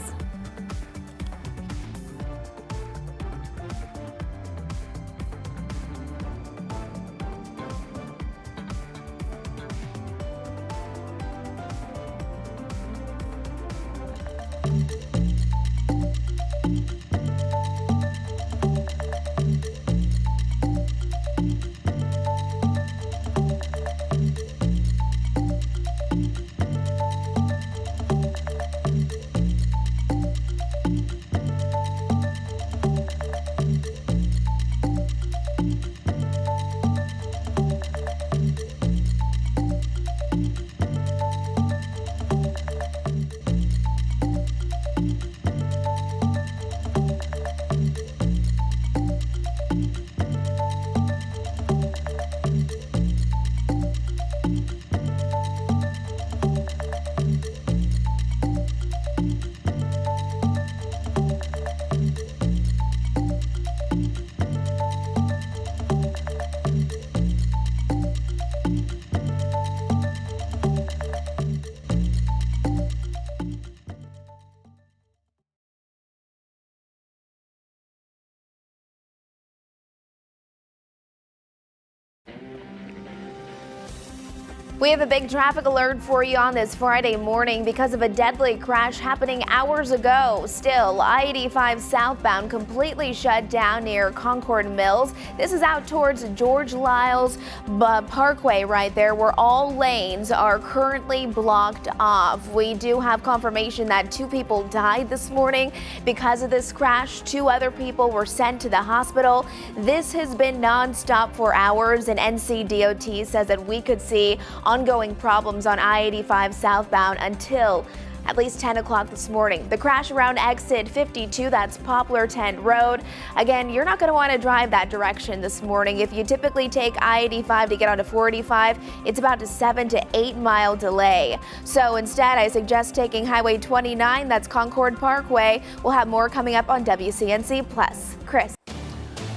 We have a big traffic alert for you on this Friday morning because of a deadly crash happening hours ago. Still, I-85 southbound completely shut down near Concord Mills. This is out towards George Lyles Parkway right there, where all lanes are currently blocked off. We do have confirmation that 2 people died this morning because of this crash. 2 other people were sent to the hospital. This has been nonstop for hours, and NCDOT says that we could see ongoing problems on I-85 southbound until at least 10 o'clock this morning. The crash around exit 52, that's Poplar Tent Road. Again, you're not going to want to drive that direction this morning. If you typically take I-85 to get onto 485, it's about a 7 to 8 mile delay. So instead, I suggest taking Highway 29, that's Concord Parkway. We'll have more coming up on WCNC Plus. Chris.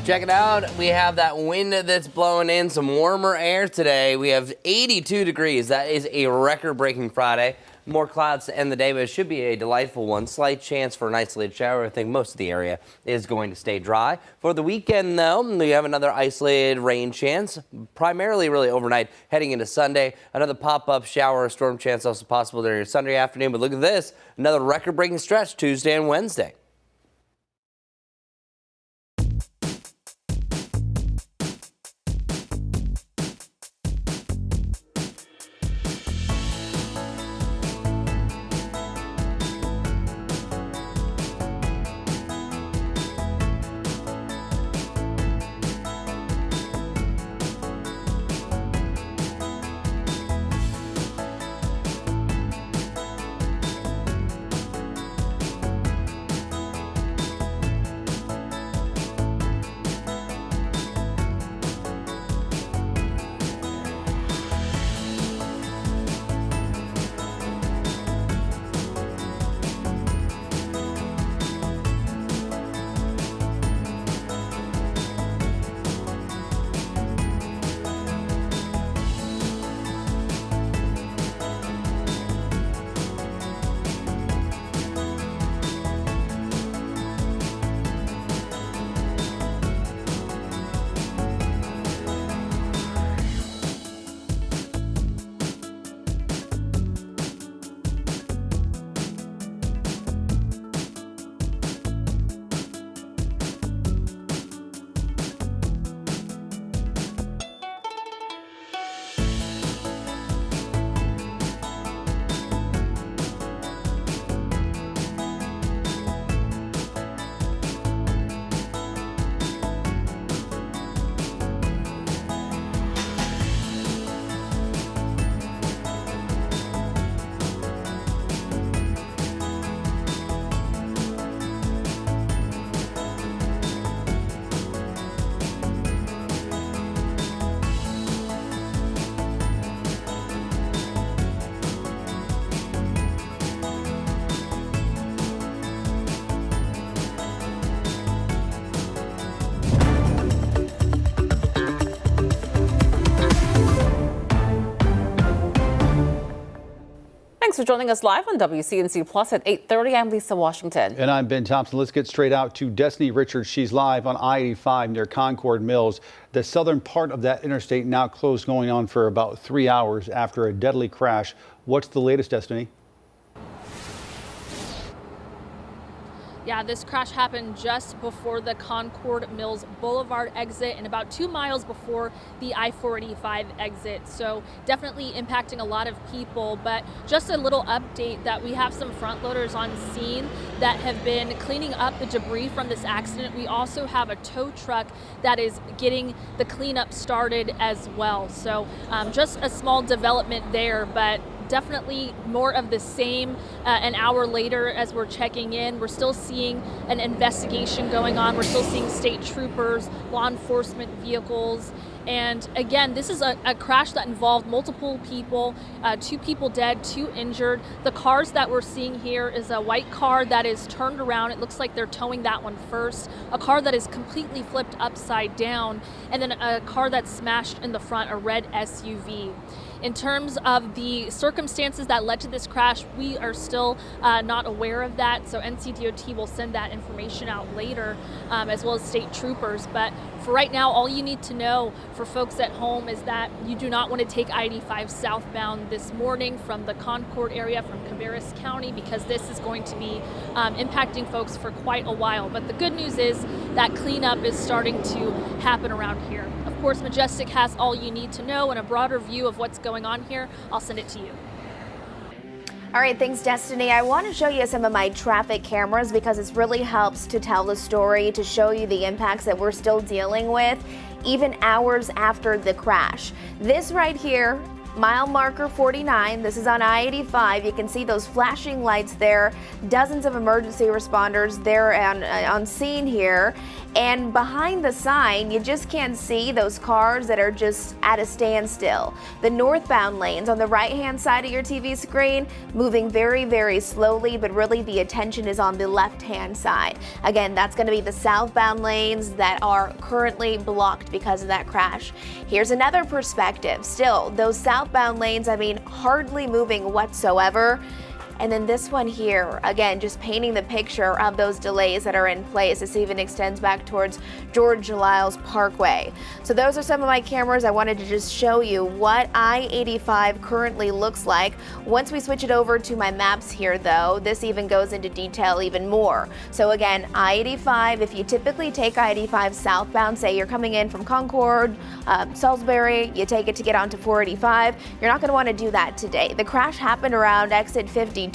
Check it out. We have that wind that's blowing in, some warmer air today. We have 82 degrees. That is a record-breaking Friday. More clouds to end the day, but it should be a delightful one. Slight chance for an isolated shower. I think most of the area is going to stay dry. For the weekend, though, we have another isolated rain chance, primarily really overnight, heading into Sunday. Another pop-up shower or storm chance also possible during Sunday afternoon. But look at this, another record-breaking stretch Tuesday and Wednesday. Thanks for joining us live on WCNC Plus at 8:30. I'm Lisa Washington. And I'm Ben Thompson. Let's get straight out to Destiny Richards. She's live on I-85 near Concord Mills. The southern part of that interstate now closed, going on for about 3 hours after a deadly crash. What's the latest, Destiny? Yeah, this crash happened just before the Concord Mills Boulevard exit and about 2 miles before the I-485 exit. So definitely impacting a lot of people, but just a little update that we have some front loaders on scene that have been cleaning up the debris from this accident. We also have a tow truck that is getting the cleanup started as well. So just a small development there, but definitely more of the same. An hour later, as we're checking in, we're still seeing an investigation going on. We're still seeing state troopers, law enforcement vehicles. And again, this is a crash that involved multiple people, 2 people dead, 2 injured. The cars that we're seeing here is a white car that is turned around. It looks like they're towing that one first. A car that is completely flipped upside down, and then a car that's smashed in the front, a red SUV. In terms of the circumstances that led to this crash, we are still not aware of that. So NCDOT will send that information out later, as well as state troopers. But for right now, all you need to know for folks at home is that you do not want to take I-85 southbound this morning from the Concord area, from Cabarrus County, because this is going to be impacting folks for quite a while. But the good news is that cleanup is starting to happen around here. Of course, Majestic has all you need to know and a broader view of what's going on here. I'll send it to you. All right, thanks, Destiny. I want to show you some of my traffic cameras because it really helps to tell the story, to show you the impacts that we're still dealing with, even hours after the crash. This right here, mile marker 49, this is on I-85. You can see those flashing lights there, dozens of emergency responders there on scene here. And behind the sign, you just can't see those cars that are just at a standstill. The northbound lanes on the right-hand side of your TV screen moving very, very slowly, but really the attention is on the left-hand side. Again, that's going to be the southbound lanes that are currently blocked because of that crash. Here's another perspective. Still, those southbound lanes, I mean, hardly moving whatsoever. And then this one here, again, just painting the picture of those delays that are in place. This even extends back towards George Lyles Parkway. So those are some of my cameras. I wanted to just show you what I-85 currently looks like. Once we switch it over to my maps here, though, this even goes into detail even more. So again, I-85, if you typically take I-85 southbound, say you're coming in from Concord, Salisbury, you take it to get onto 485, you're not going to want to do that today. The crash happened around exit 52.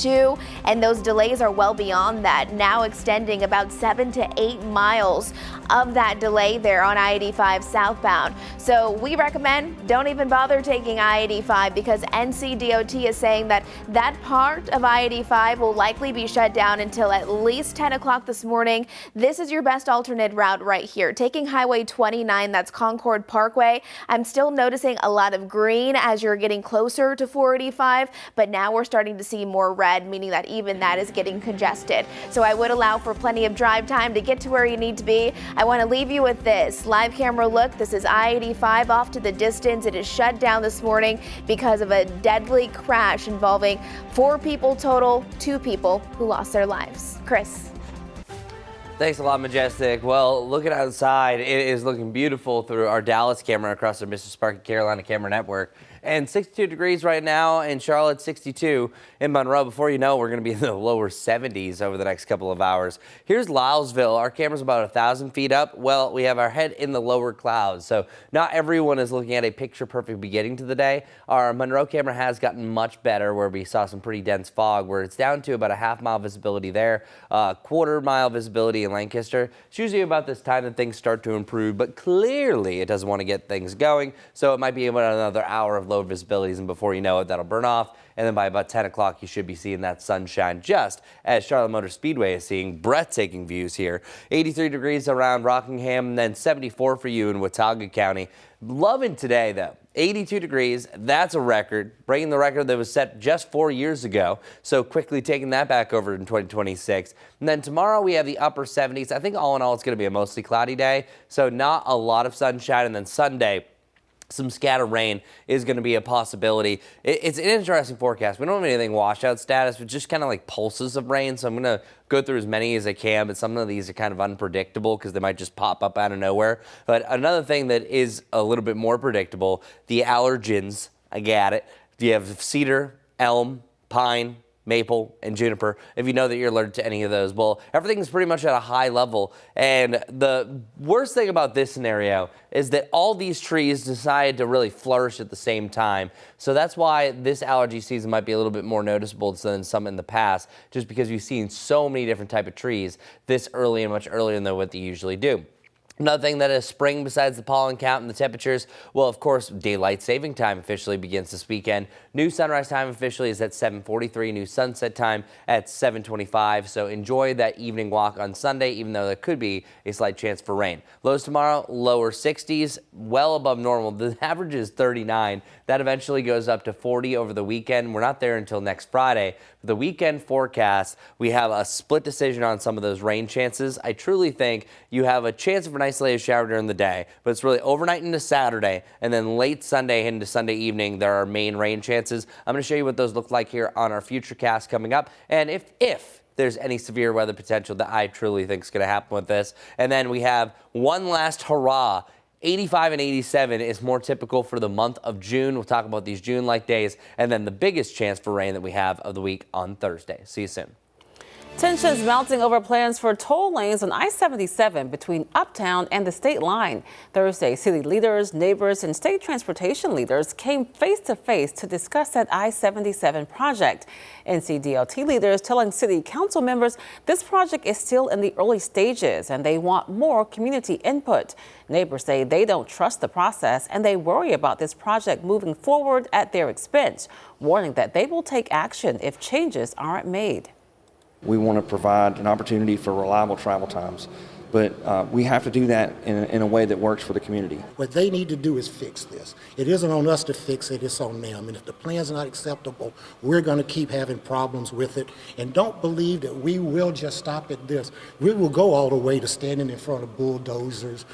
And those delays are well beyond that, now extending about 7 to 8 miles of that delay there on I-85 southbound. So we recommend don't even bother taking I-85 because NCDOT is saying that that part of I-85 will likely be shut down until at least 10 o'clock this morning. This is your best alternate route right here. Taking Highway 29, that's Concord Parkway. I'm still noticing a lot of green as you're getting closer to 485, but now we're starting to see more red, meaning that even that is getting congested. So I would allow for plenty of drive time to get to where you need to be. I want to leave you with this live camera look. This is I-85 off to the distance. It is shut down this morning because of a deadly crash involving 4 people total, 2 people who lost their lives. Chris. Thanks a lot, Majestic. Well, looking outside, it is looking beautiful through our Dallas camera across the Mr. Sparky Carolina camera network. And 62 degrees right now in Charlotte, 62 in Monroe. Before you know, we're going to be in the lower 70s over the next couple of hours. Here's Lylesville. Our camera's about 1,000 feet up. Well, we have our head in the lower clouds. So not everyone is looking at a picture-perfect beginning to the day. Our Monroe camera has gotten much better where we saw some pretty dense fog where it's down to about a half-mile visibility there, quarter-mile visibility in Lancaster. It's usually about this time that things start to improve, but clearly it doesn't want to get things going. So it might be about another hour of low visibilities, and before you know it, that'll burn off. And then by about 10 o'clock, you should be seeing that sunshine, just as Charlotte Motor Speedway is seeing breathtaking views here. 83 degrees around Rockingham, and then 74 for you in Watauga County. Loving today, though. 82 degrees, that's a record, breaking the record that was set just 4 years ago. So quickly taking that back over in 2026. And then tomorrow we have the upper 70s. I think all in all, it's going to be a mostly cloudy day. So not a lot of sunshine. And then Sunday, some scattered rain is going to be a possibility. It's an interesting forecast. We don't have anything washout status, but just kind of like pulses of rain. So I'm going to go through as many as I can, but some of these are kind of unpredictable because they might just pop up out of nowhere. But another thing that is a little bit more predictable, the allergens. I got it. You have cedar, elm, pine, maple, and juniper. If you know that you're allergic to any of those, well, everything's pretty much at a high level. And the worst thing about this scenario is that all these trees decide to really flourish at the same time. So that's why this allergy season might be a little bit more noticeable than some in the past, just because we've seen so many different type of trees this early and much earlier than what they usually do. Another thing that is spring besides the pollen count and the temperatures, well, of course, daylight saving time officially begins this weekend. New sunrise time officially is at 7:43, new sunset time at 7:25. So enjoy that evening walk on Sunday, even though there could be a slight chance for rain. Lows tomorrow, lower 60s, well above normal. The average is 39. That eventually goes up to 40 over the weekend. We're not there until next Friday. For the weekend forecast, we have a split decision on some of those rain chances. I truly think you have a chance of a isolated shower during the day, but it's really overnight into Saturday and then late Sunday into Sunday evening. There are main rain chances. I'm going to show you what those look like here on our Futurecast coming up. And if there's any severe weather potential that I truly think is going to happen with this. And then we have one last hurrah. 85 and 87 is more typical for the month of June. We'll talk about these June-like days and then the biggest chance for rain that we have of the week on Thursday. See you soon. Tensions mounting over plans for toll lanes on I-77 between Uptown and the state line. Thursday, city leaders, neighbors, and state transportation leaders came face to face to discuss that I-77 project. NCDOT leaders telling city council members this project is still in the early stages and they want more community input. Neighbors say they don't trust the process and they worry about this project moving forward at their expense, warning that they will take action if changes aren't made. We want to provide an opportunity for reliable travel times, but we have to do that in a way that works for the community. What they need to do is fix this. It isn't on us to fix it, it's on them. And if the plan's not acceptable, we're going to keep having problems with it. And don't believe that we will just stop at this. We will go all the way to standing in front of bulldozers.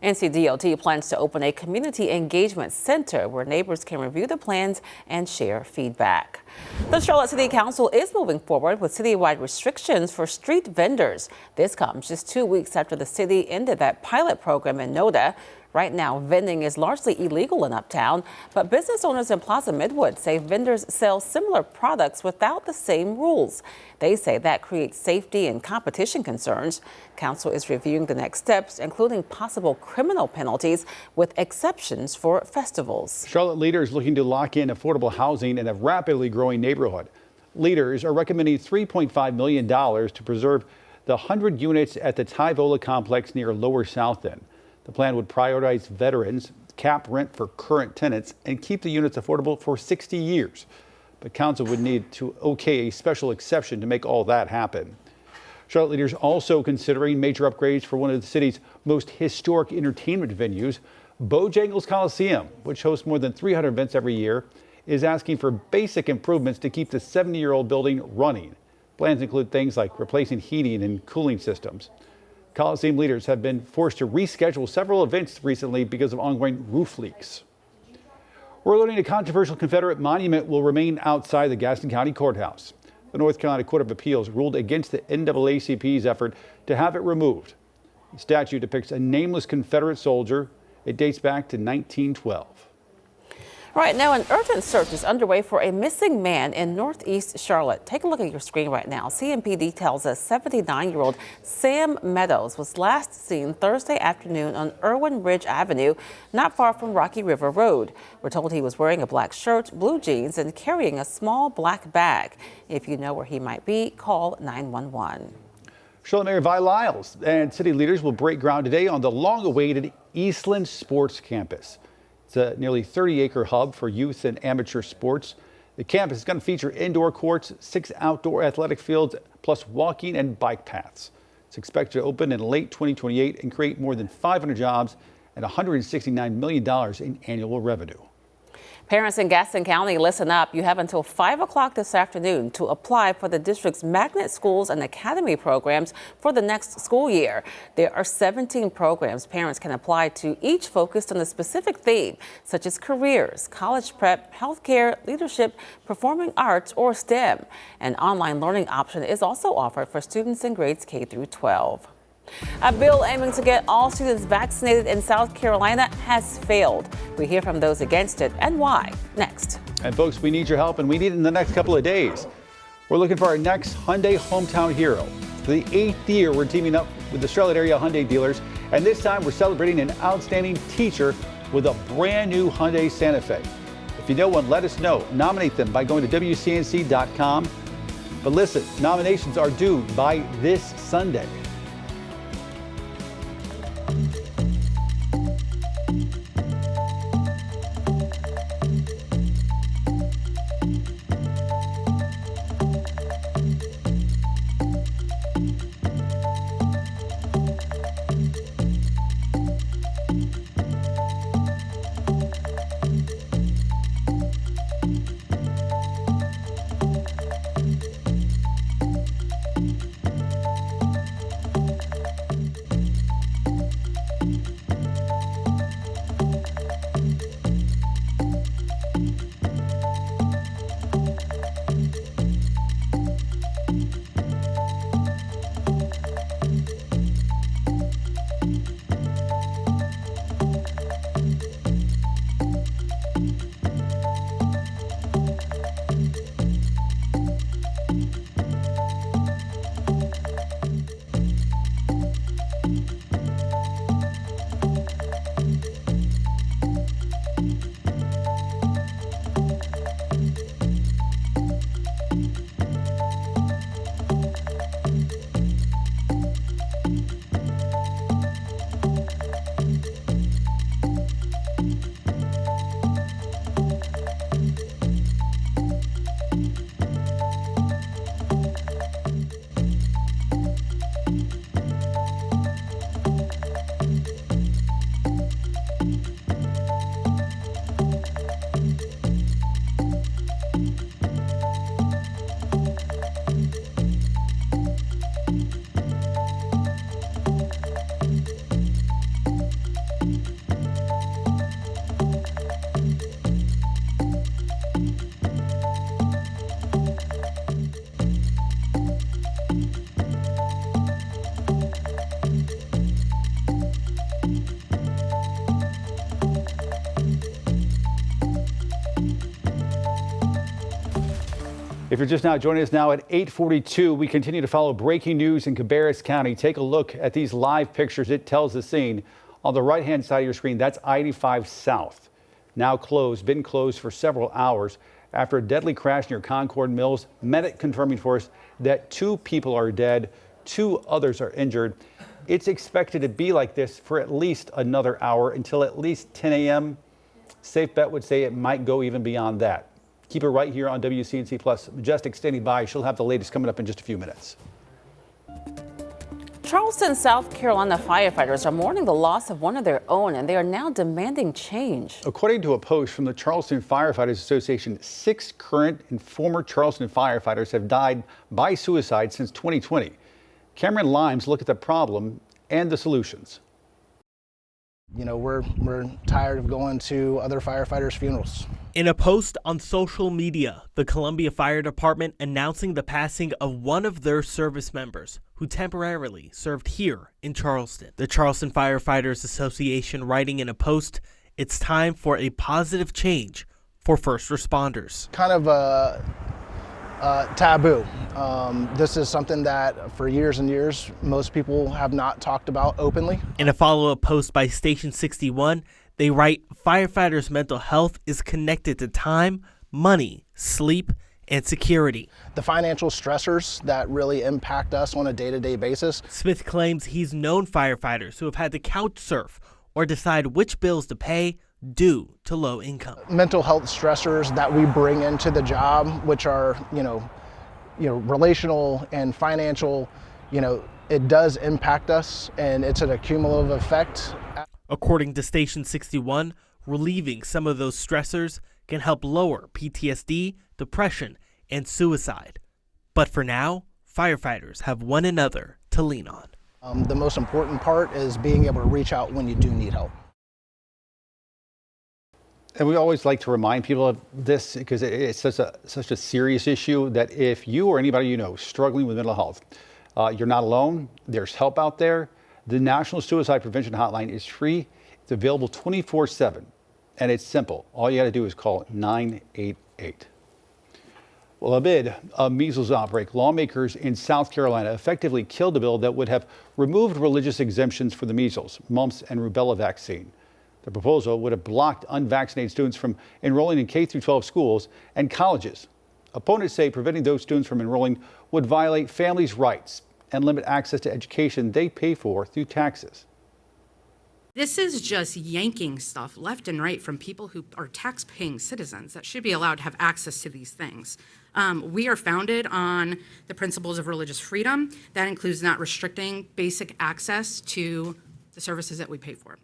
NCDOT plans to open a community engagement center where neighbors can review the plans and share feedback. The Charlotte City Council is moving forward with citywide restrictions for street vendors. This comes just 2 weeks after the city ended that pilot program in NODA. Right now, vending is largely illegal in Uptown, but business owners in Plaza Midwood say vendors sell similar products without the same rules. They say that creates safety and competition concerns. Council is reviewing the next steps, including possible criminal penalties with exceptions for festivals. Charlotte leaders looking to lock in affordable housing in a rapidly growing neighborhood. Leaders are recommending $3.5 million to preserve the 100 units at the Tyvola complex near Lower South End. The plan would prioritize veterans, cap rent for current tenants, and keep the units affordable for 60 years. But council would need to okay a special exception to make all that happen. Charlotte leaders also considering major upgrades for one of the city's most historic entertainment venues. Bojangles Coliseum, which hosts more than 300 events every year, is asking for basic improvements to keep the 70-year-old building running. Plans include things like replacing heating and cooling systems. Coliseum leaders have been forced to reschedule several events recently because of ongoing roof leaks. We're learning a controversial Confederate monument will remain outside the Gaston County Courthouse. The North Carolina Court of Appeals ruled against the NAACP's effort to have it removed. The statue depicts a nameless Confederate soldier. It dates back to 1912. Right now, an urgent search is underway for a missing man in Northeast Charlotte. Take a look at your screen right now. CMPD tells us 79-year-old Sam Meadows was last seen Thursday afternoon on Irwin Ridge Avenue, not far from Rocky River Road. We're told he was wearing a black shirt, blue jeans, and carrying a small black bag. If you know where he might be, call 911. Charlotte Mayor Vi Lyles and city leaders will break ground today on the long-awaited Eastland Sports Campus. It's a nearly 30-acre hub for youth and amateur sports. The campus is going to feature indoor courts, 6 outdoor athletic fields, plus walking and bike paths. It's expected to open in late 2028 and create more than 500 jobs and $169 million in annual revenue. Parents in Gaston County, listen up. You have until 5 o'clock this afternoon to apply for the district's magnet schools and academy programs for the next school year. There are 17 programs parents can apply to, each focused on a specific theme, such as careers, college prep, healthcare, leadership, performing arts, or STEM. An online learning option is also offered for students in grades K through 12. A bill aiming to get all students vaccinated in South Carolina has failed. We hear from those against it and why. Next. And folks, we need your help, and we need it in the next couple of days. We're looking for our next Hyundai hometown hero. For the 8th year, we're teaming up with the Charlotte area Hyundai dealers, and this time we're celebrating an outstanding teacher with a brand new Hyundai Santa Fe. If you know one, let us know. Nominate them by going to WCNC.com. But listen, nominations are due by this Sunday. If you're just now joining us now at 8:42, we continue to follow breaking news in Cabarrus County. Take a look at these live pictures. It tells the scene. On the right-hand side of your screen, that's I-85 South. Now closed, been closed for several hours after a deadly crash near Concord Mills. Medic confirming for us that 2 people are dead, 2 others are injured. It's expected to be like this for at least another hour until at least 10 a.m. Safe bet would say it might go even beyond that. Keep it right here on WCNC Plus. Majestic standing by. She'll have the latest coming up in just a few minutes. Charleston, South Carolina firefighters are mourning the loss of one of their own, and they are now demanding change. According to a post from the Charleston Firefighters Association, 6 current and former Charleston firefighters have died by suicide since 2020. Cameron Limes looked at the problem and the solutions. You know, we're tired of going to other firefighters' funerals. In a post on social media, the Columbia Fire Department announcing the passing of one of their service members who temporarily served here in Charleston. The Charleston Firefighters Association writing in a post, it's time for a positive change for first responders. Kind of a taboo. This is something that for years and years, most people have not talked about openly. In a follow-up post by Station 61, they write, firefighters' mental health is connected to time, money, sleep, and security. The financial stressors that really impact us on a day-to-day basis. Smith claims he's known firefighters who have had to couch surf or decide which bills to pay due to low income. Mental health stressors that we bring into the job, which are, relational and financial, it does impact us, and it's an accumulative effect. According to Station 61, relieving some of those stressors can help lower PTSD, depression, and suicide. But for now, firefighters have one another to lean on. The most important part is being able to reach out when you do need help. And we always like to remind people of this because it's such a serious issue that if you or anybody you know is struggling with mental health, you're not alone. There's help out there. The National Suicide Prevention Hotline is free. It's available 24/7, and it's simple. All you got to do is call 988. Well, amid a measles outbreak, lawmakers in South Carolina effectively killed a bill that would have removed religious exemptions for the measles, mumps, and rubella vaccine. The proposal would have blocked unvaccinated students from enrolling in K-12 schools and colleges. Opponents say preventing those students from enrolling would violate families' rights and limit access to education they pay for through taxes. This is just yanking stuff left and right from people who are tax-paying citizens that should be allowed to have access to these things. We are founded on the principles of religious freedom. That includes not restricting basic access to the services that we pay for.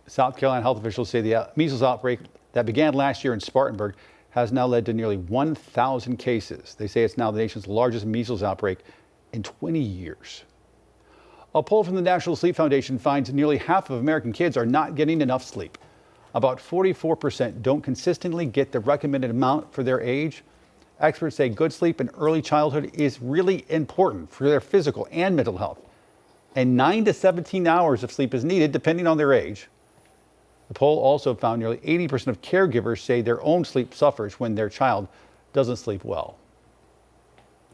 South Carolina health officials say the measles outbreak that began last year in Spartanburg has now led to nearly 1,000 cases. They say it's now the nation's largest measles outbreak in 20 years. A poll from the National Sleep Foundation finds nearly half of American kids are not getting enough sleep. About 44% don't consistently get the recommended amount for their age. Experts say good sleep in early childhood is really important for their physical and mental health. And 9 to 17 hours of sleep is needed depending on their age. The poll also found nearly 80% of caregivers say their own sleep suffers when their child doesn't sleep well.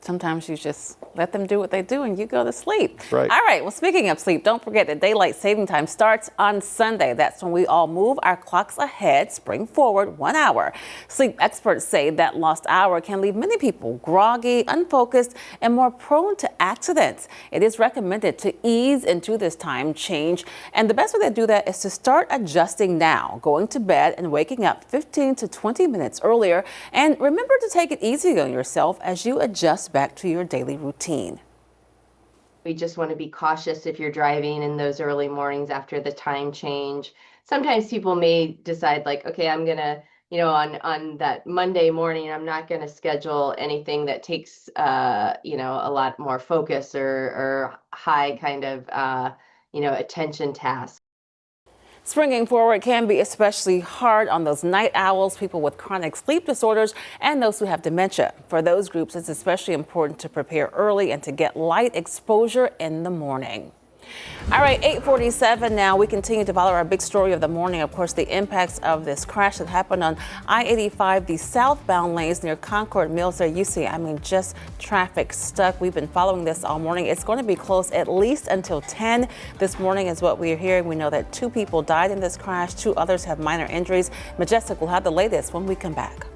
Sometimes you just let them do what they do and you go to sleep. Right. All right. Well, speaking of sleep, don't forget that daylight saving time starts on Sunday. That's when we all move our clocks ahead, spring forward 1 hour. Sleep experts say that lost hour can leave many people groggy, unfocused, and more prone to accidents. It is recommended to ease into this time change. And the best way to do that is to start adjusting now, going to bed and waking up 15 to 20 minutes earlier. And remember to take it easy on yourself as you adjust back to your daily routine. We just want to be cautious if you're driving in those early mornings after the time change. Sometimes people may decide like, okay, I'm going to, on that Monday morning, I'm not going to schedule anything that takes, a lot more focus or high kind of, attention tasks. Springing forward can be especially hard on those night owls, people with chronic sleep disorders, and those who have dementia. For those groups, it's especially important to prepare early and to get light exposure in the morning. All right, 8:47 now. We continue to follow our big story of the morning. Of course, the impacts of this crash that happened on I-85, the southbound lanes near Concord Mills. There you see, just traffic stuck. We've been following this all morning. It's going to be closed at least until 10 this morning is what we are hearing. We know that 2 people died in this crash. 2 others have minor injuries. Majestic will have the latest when we come back.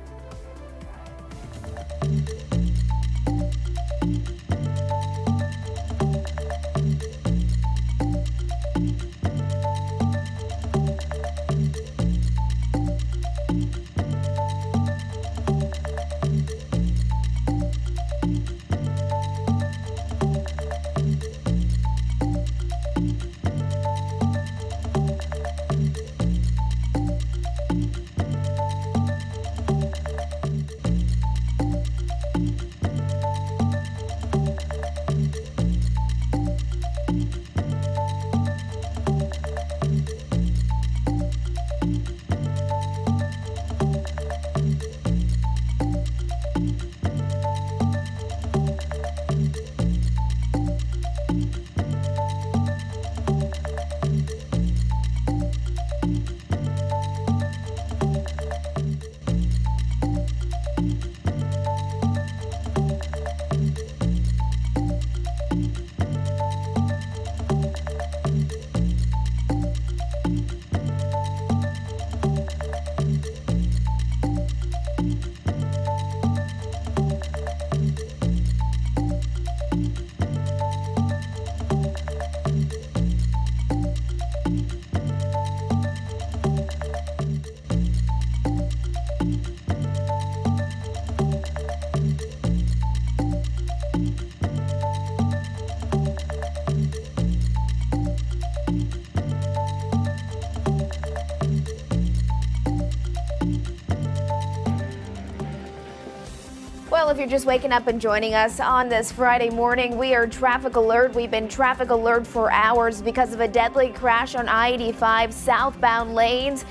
Well, if you're just waking up and joining us on this Friday morning, we are traffic alert. We've been traffic alert for hours because of a deadly crash on I-85 southbound lanes.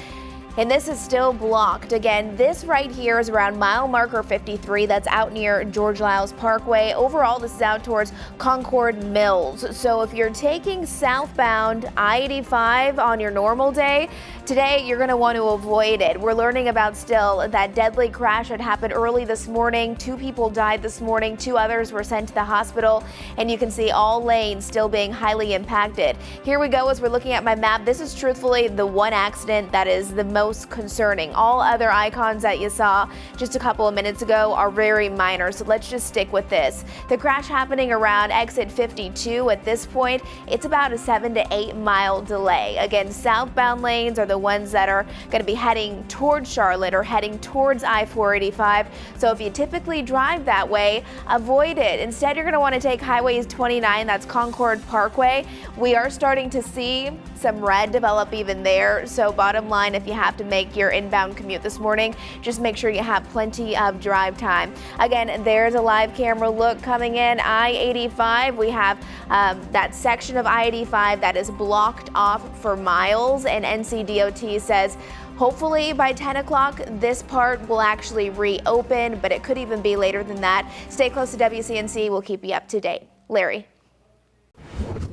And this is still blocked. Again, this right here is around mile marker 53. That's out near George Liles Parkway. Overall, this is out towards Concord Mills. So if you're taking southbound I-85 on your normal day, today you're going to want to avoid it. We're learning about still that deadly crash that happened early this morning. 2 people died this morning. 2 others were sent to the hospital. And you can see all lanes still being highly impacted. Here we go as we're looking at my map. This is truthfully the one accident that is the most concerning. All other icons that you saw just a couple of minutes ago are very minor, so let's just stick with this. The crash happening around exit 52. At this point, it's about a 7 to 8 mile delay. Again, southbound lanes are the ones that are going to be heading towards Charlotte or heading towards I-485. So if you typically drive that way, avoid it. Instead, you're going to want to take Highway 29, that's Concord Parkway. We are starting to see some red develop even there. So bottom line, if you have to make your inbound commute this morning, just make sure you have plenty of drive time. Again, there's a live camera look coming in I-85. We have that section of I-85 that is blocked off for miles, and NCDOT says hopefully by 10 o'clock, this part will actually reopen, but it could even be later than that. Stay close to WCNC. We'll keep you up to date. Larry.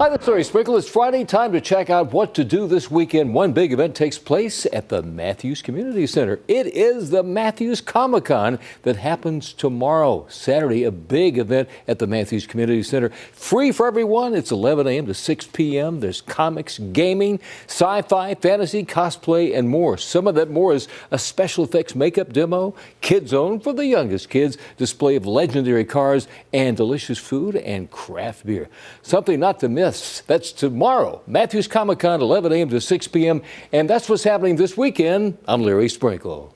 Hi, that's Larry Sprinkle. It's Friday, time to check out what to do this weekend. One big event takes place at the Matthews Community Center. It is the Matthews Comic-Con that happens tomorrow, Saturday, a big event at the Matthews Community Center. Free for everyone. It's 11 a.m. to 6 p.m. There's comics, gaming, sci-fi, fantasy, cosplay, and more. Some of that more is a special effects makeup demo, Kids Zone for the youngest kids, display of legendary cars, and delicious food and craft beer. Something not to miss. That's tomorrow, Matthews Comic-Con, 11 a.m. to 6 p.m. And that's what's happening this weekend. I'm Larry Sprinkle.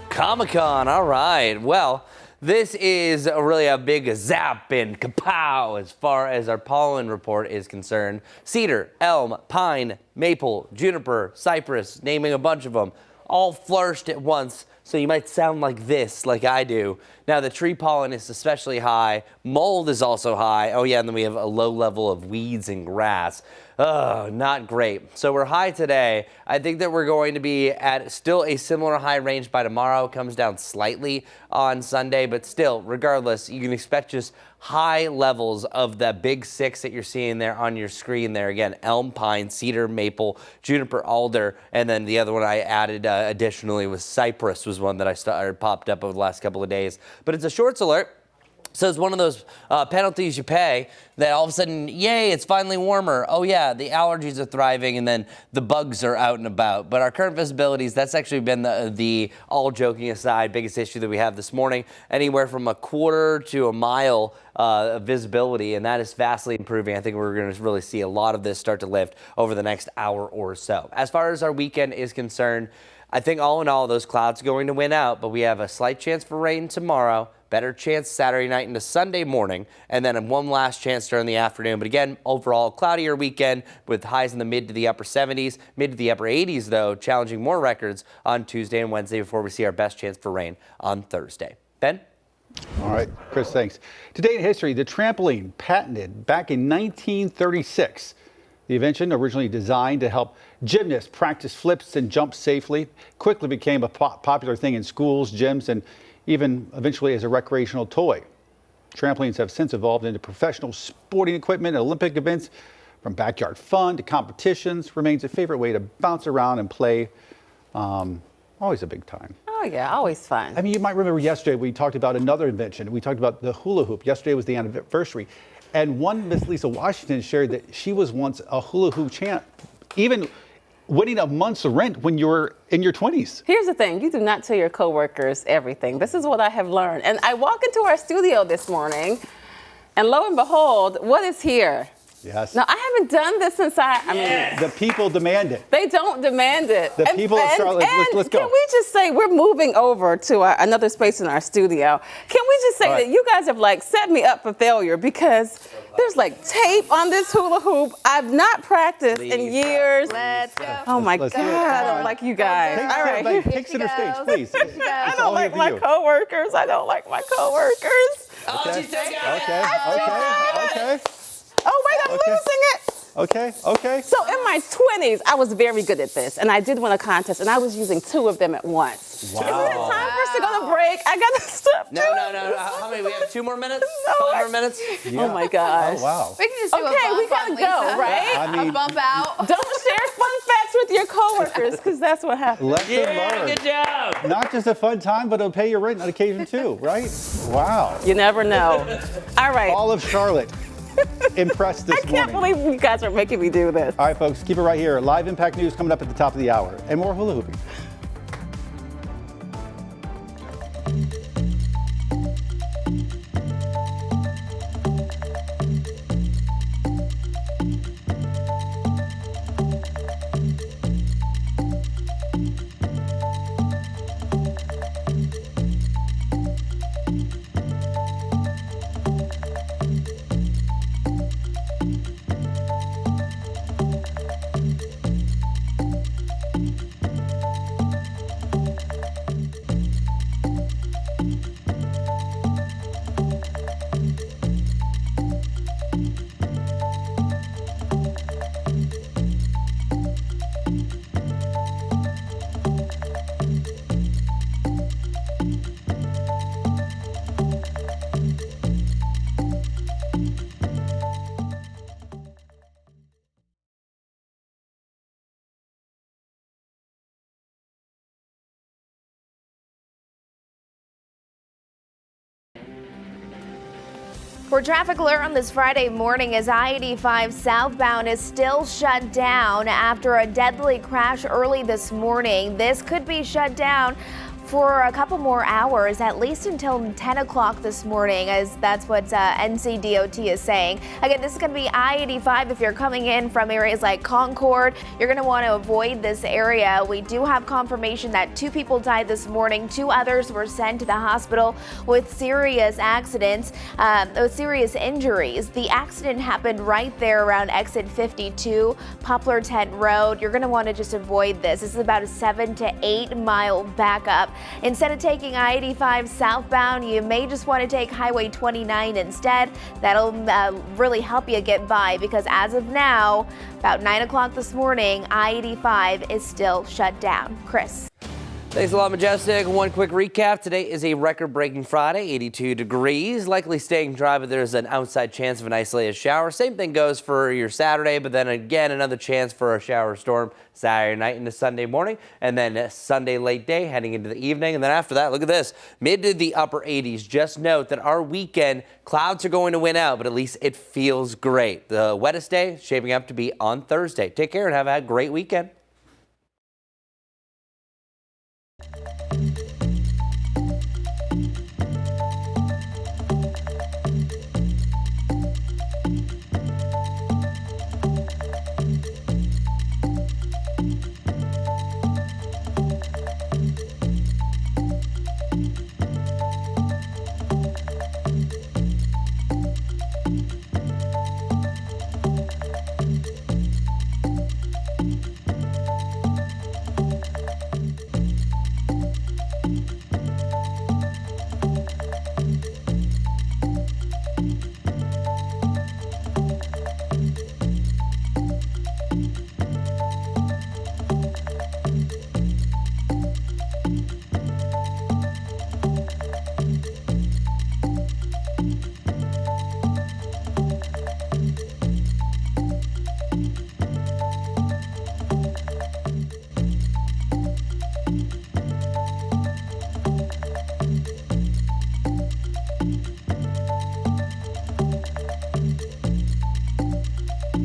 Comic-Con, all right. Well, this is really a big zap and kapow as far as our pollen report is concerned. Cedar, elm, pine, maple, juniper, cypress, naming a bunch of them, all flourished at once. So you might sound like this, like I do. Now the tree pollen is especially high. Mold is also high. Oh yeah, and then we have a low level of weeds and grass. Not great. So we're high today. I think that we're going to be at still a similar high range by tomorrow. It comes down slightly on Sunday, but still, regardless, you can expect just high levels of the big six that you're seeing there on your screen there. Again, elm, pine, cedar, maple, juniper, alder, and then the other one I added additionally was cypress was one that I popped up over the last couple of days. But it's a shorts alert. So it's one of those penalties you pay that all of a sudden, yay, it's finally warmer. Oh yeah, the allergies are thriving and then the bugs are out and about. But our current visibilities, that's actually been the all joking aside, biggest issue that we have this morning. Anywhere from a quarter to a mile of visibility, and that is vastly improving. I think we're going to really see a lot of this start to lift over the next hour or so. As far as our weekend is concerned, I think all in all, those clouds are going to win out, but we have a slight chance for rain tomorrow. Better chance Saturday night into Sunday morning, and then one last chance during the afternoon. But again, overall, cloudier weekend with highs in the mid to the upper 70s, mid to the upper 80s, though, challenging more records on Tuesday and Wednesday before we see our best chance for rain on Thursday. Ben? All right, Chris, thanks. Today in history, the trampoline patented back in 1936. The invention, originally designed to help gymnasts practice flips and jumps safely, quickly became a popular thing in schools, gyms, and even eventually as a recreational toy. Trampolines have since evolved into professional sporting equipment and Olympic events. From backyard fun to competitions, remains a favorite way to bounce around and play. Always a big time. Oh yeah, always fun. I mean, you might remember yesterday we talked about another invention. We talked about the hula hoop. Yesterday was the anniversary. And one Miss Lisa Washington shared that she was once a hula hoop champ, even winning a month's rent when you were in your 20s. Here's the thing, you do not tell your coworkers everything. This is what I have learned. And I walk into our studio this morning, and lo and behold, what is here? Yes. Now, I haven't done this since I mean, the people demand it. They don't demand it. The people of Charlotte, let's go. Can we just say we're moving over to another space in our studio? Can we just say that you guys have like set me up for failure because there's like tape on this hula hoop. I've not practiced in years. Let's go. Oh my God, I don't like you guys. All right. Take center stage, please. I don't like my coworkers. I don't like my coworkers. Okay. Okay. Oh, wait, I'm losing it. Okay. So in my 20s, I was very good at this, and I did win a contest, and I was using two of them at once. Wow. Isn't it time for us to go to break? I got to stop. No. How many? We have 2 more minutes? No, 5 more minutes? Yeah. Oh my gosh. Oh, wow. We can just do a bump we gotta on go, Lisa. right? I mean, a bump out. Don't share fun facts with your coworkers, because that's what happens. Lesson learned. Good job. Not just a fun time, but it'll pay your rent on occasion too, right? Wow. You never know. All right. All of Charlotte impressed this morning. I can't believe you guys are making me do this. All right, folks, keep it right here. Live Impact News coming up at the top of the hour, and more hula hooping. For traffic alert on this Friday morning as I-85 southbound is still shut down after a deadly crash early this morning. This could be shut down for a couple more hours, at least until 10 o'clock this morning, as that's what NCDOT is saying. Again, this is going to be I-85 if you're coming in from areas like Concord. You're going to want to avoid this area. We do have confirmation that 2 people died this morning. 2 others were sent to the hospital with serious serious injuries. The accident happened right there around exit 52, Poplar Tent Road. You're going to want to just avoid this. This is about a 7 to 8 mile backup. Instead of taking I-85 southbound, you may just want to take Highway 29 instead. That'll really help you get by because as of now, about 9 o'clock this morning, I-85 is still shut down. Chris. Thanks a lot, Majestic. One quick recap. Today is a record-breaking Friday, 82 degrees. Likely staying dry, but there's an outside chance of an isolated shower. Same thing goes for your Saturday, but then again, another chance for a shower storm Saturday night into Sunday morning, and then Sunday late day heading into the evening. And then after that, look at this, mid to the upper 80s. Just note that our weekend, clouds are going to win out, but at least it feels great. The wettest day shaping up to be on Thursday. Take care and have a great weekend.